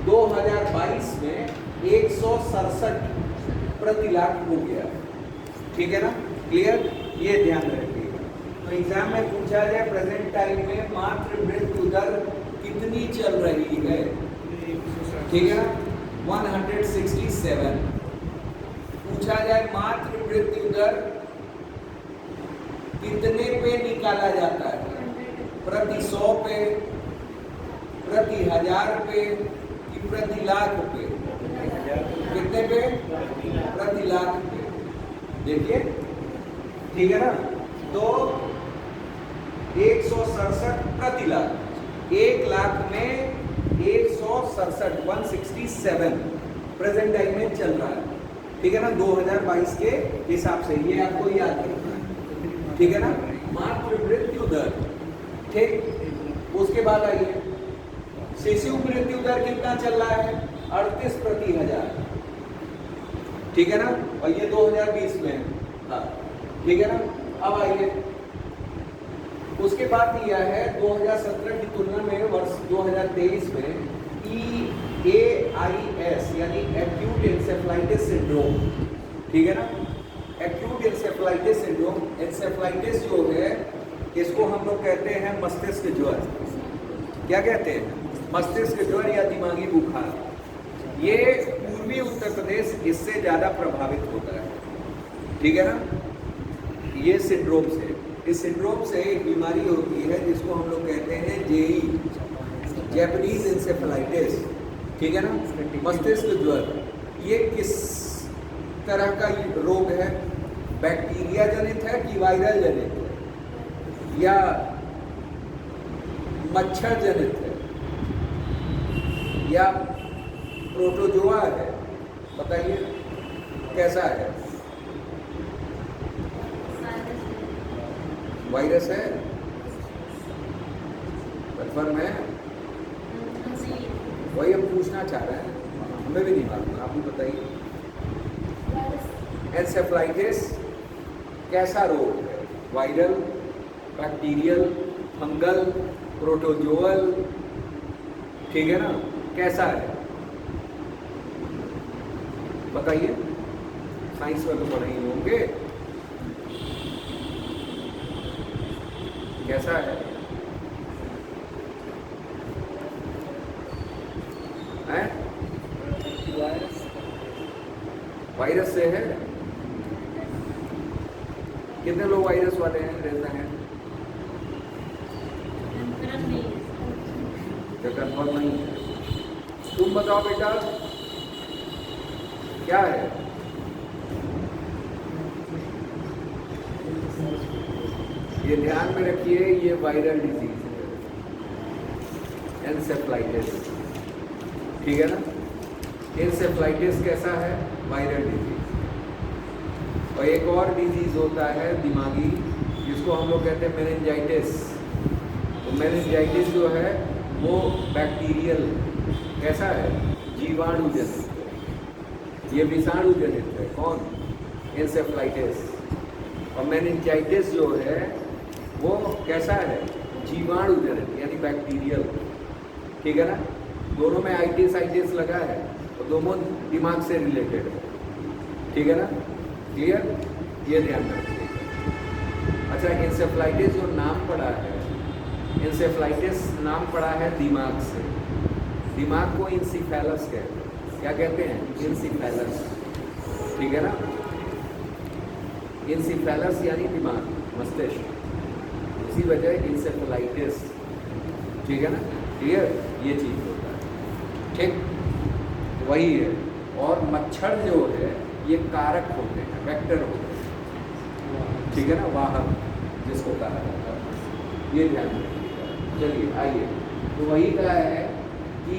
2022 में 167 प्रति लाख हो गया, ठीक है ना, क्लियर। ये ध्यान रखिएगा। तो एग्जाम में पूछा जाए प्रेजेंट टाइम में मातृ मृत्यु दर कितनी चल रही है, ठीक है ना, 167। पूछा जाए मातृ मृत्यु दर कितने पे निकाला जाता है, प्रति 100 पे, प्रति 1000 पे, कि प्रति लाख पे, कितने पे, प्रति लाख पे, देखिए, ठीक है ना। तो 167 प्रति लाख, 1 लाख में 167, 167 प्रेजेंट टाइम में चल रहा है, ठीक है ना, 2022 के हिसाब से, ये आपको याद रखना है, ठीक है ना, मातृ मृत्यु दर, ठीक। उसके बाद आइए शिशु मृत्यु दर कितना चल रहा है, 38 प्रति 1000, ठीक है ना, और ये 2020 में है, हाँ, ठीक है ना। अब आइए उसके बाद दिया है 2017 की तुलना में वर्ष 2023 में EAIS यानी एक्यूट इंसेफ्लाइटिस सिंड्रोम, ठीक है ना, एक्यूट इंसेफ्लाइटिस सिंड्रोम। इंसेफ्लाइटिस जो है इसको हम लोग कहते हैं मस्तिष्क ज्वर, क्या कहते हैं, मस्तिष्क ज्वर या दिमागी बुखार। ये पूर्वी उत्तर प्रदेश इससे ज़्यादा प्रभावित होता है, ठीक है ना, ये सिंड्रोम से, इस सिंड्रोम से एक बीमारी होती है जिसको हम लोग कहते हैं जेई, जैपनीज इंसेफेलाइटिस, ठीक है ना, मस्तिष्क ज्वर। ये किस तरह का रोग है, बैक्टीरिया जनित है कि वायरल जनित है या मच्छर जनित है या प्रोटोजोआ है, बताइए कैसा है, वायरस है, कन्फर्म है, वही हम पूछना चाह रहे हैं, हमें भी नहीं मालूम, आप भी बताइए। एंसेफ्लाइटिस कैसा रोग है, वायरल, बैक्टीरियल, फंगल, प्रोटोजोअल, ठीक है ना, कैसा है बताइए, साइंस में तो पढ़े ही होंगे, कैसा है, वायरस से है। कितने लोग वायरस वाले हैं, रहता है कन्फर्म नहीं है, तुम बताओ बेटा क्या है, ये ध्यान में रखिए, ये वायरल डिजीज है, एंसेफ्लाइटिस, ठीक है ना। एंसेफ्लाइटिस कैसा है, वायरल डिजीज। और एक और डिजीज होता है दिमागी, जिसको हम लोग कहते हैं मेनिंजाइटिस। तो मेनिंजाइटिस जो है वो बैक्टीरियल कैसा है, जीवाणु जनित है, ये विषाणु जनित है। कौन? इंसेफ्लाइटिस। और मेनिंजाइटिस जो है वो कैसा है, जीवाणु जनित यानी बैक्टीरियल। ठीक है ना, दोनों में आइटिस लगा है और दोनों दिमाग से रिलेटेड है। ठीक है ना, क्लियर, ये ध्यान रखिएगा। अच्छा, इंसेफ्लाइटिस जो नाम पड़ा है, इंसेफ्लाइटिस नाम पड़ा है दिमाग से। दिमाग को इंसिफेलस कहते हैं। क्या कहते हैं? इंसिफेलस। ठीक है ना, इंसिफेलस यानी दिमाग, मस्तिष्क, इसी वजह इंसेफ्लाइटिस। ठीक है ना, क्लियर, ये चीज़ होता है। ठीक, वही है। और मच्छर जो है ये कारक होते हैं, वेक्टर होते हैं। ठीक है ना, वाहक जिसको कहा जाता है, ये ध्यान रखिएगा। चलिए आइए, तो वही कहा है कि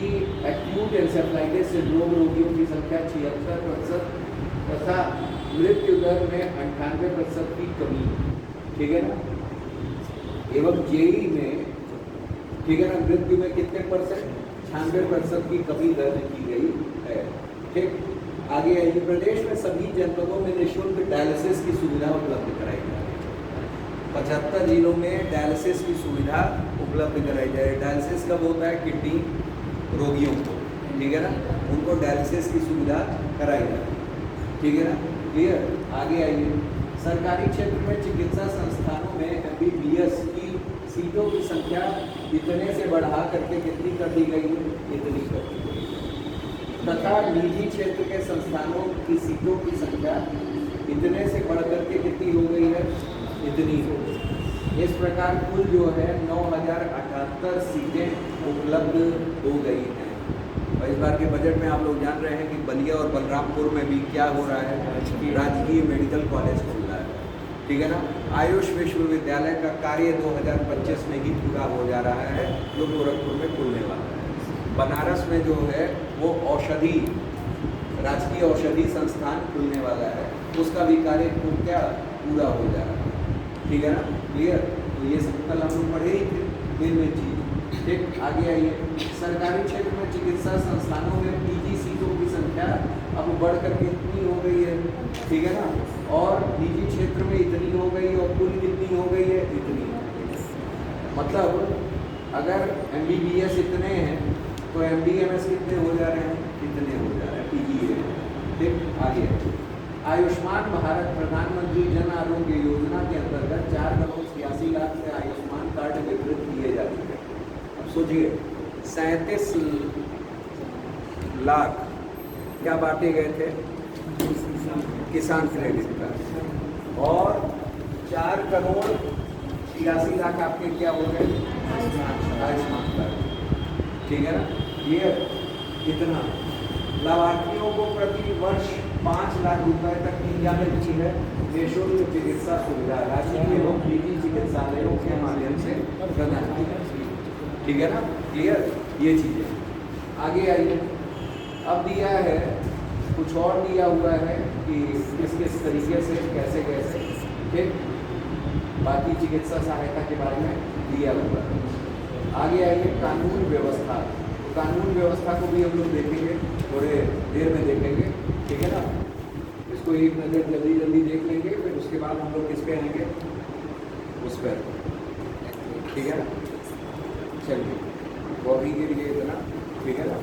एक्यूट एंसेफ्लाइटिस सिंड्रोम रोगियों की संख्या 76% तथा मृत्यु दर में 98% की कमी। ठीक है ना, एवं जेई में, ठीक है ना, मृत्यु में कितने परसेंट? 96% की कमी दर्ज की गई है। ठीक, आगे आइए। प्रदेश में सभी जनपदों में निःशुल्क डायलिसिस की सुविधा उपलब्ध कराई जा रही है। 75 जिलों में डायलिसिस की सुविधा उपलब्ध कराई जा रही है। डायलिसिस कब होता है? किडनी रोगियों को। ठीक है ना, उनको डायलिसिस की सुविधा कराई जा रही है। ठीक है ना, क्लियर। आगे आइए। सरकारी क्षेत्र में चिकित्सा संस्थानों में MBBS की सीटों की संख्या इतने से बढ़ा करके कितनी कर दी गई है? इतनी कर दी गई है। तथा निजी क्षेत्र के संस्थानों की सीटों की संख्या इतने से बढ़ करके कितनी हो गई है? इतनी हो गई। इस प्रकार कुल जो है 9078 सीटें उपलब्ध हो गई हैं। और इस बार के बजट में आप लोग जान रहे हैं कि बलिया और बलरामपुर में भी क्या हो रहा है? राजकीय मेडिकल कॉलेज खुल रहा है। ठीक है ना, आयुष विश्वविद्यालय का कार्य 2025 में ही पूरा हो जा रहा है, जो गोरखपुर में खुलने वाला है। बनारस में जो है वो औषधि, राजकीय औषधि संस्थान खुलने वाला है, उसका भी कार्य क्या पूरा हो जा रहा है। ठीक है ना, क्लियर। तो ये सब कल हम लोग पढ़े ही थे में चीज। ठीक, आगे आइए। सरकारी क्षेत्र में चिकित्सा संस्थानों में PG सीटों की संख्या अब बढ़ करके इतनी हो गई है। ठीक है ना, और निजी क्षेत्र में इतनी हो गई और कुल कितनी हो गई है? इतनी हो गई है। मतलब अगर MBBS इतने हैं तो MD/MS कितने हो जा रहे हैं? कितने हो जा रहे हैं? PG है। ठीक, आगे। आयुष्मान भारत प्रधानमंत्री जन आरोग्य योजना के अंतर्गत 4,86 लाख से आयुष्मान कार्ड वितरित किए जा चुके हैं। अब सोचिए, 37 लाख क्या बांटे गए थे? किसान क्रेडिट कार्ड। और 4,86 लाख आपके क्या हो गए? आयुष्मान कार्ड। ठीक है ना, ये कितना? लाभार्थियों को प्रति वर्ष 5 लाख रुपए तक की क्या मिलती है? निःशुल्क चिकित्सा सुविधा राजकीय एवं निजी चिकित्सालयों के माध्यम से प्रदान की जाती है। ठीक है ना, क्लियर, ये चीज़ें। आगे आइए। अब दिया है, कुछ और दिया हुआ है कि किस किस तरीके से कैसे कैसे। ठीक, बाकी चिकित्सा सहायता के बारे में दिया हुआ है। आगे आइए। कानून व्यवस्था। कानून व्यवस्था को भी हम लोग देखेंगे, थोड़े देर में देखेंगे। ठीक है ना, इसको एक नज़र जल्दी जल्दी देख लेंगे, फिर उसके बाद हम लोग किस पे आएंगे? उस पर। ठीक है ना, चलिए, वो अभी के लिए इतना। ठीक है ना।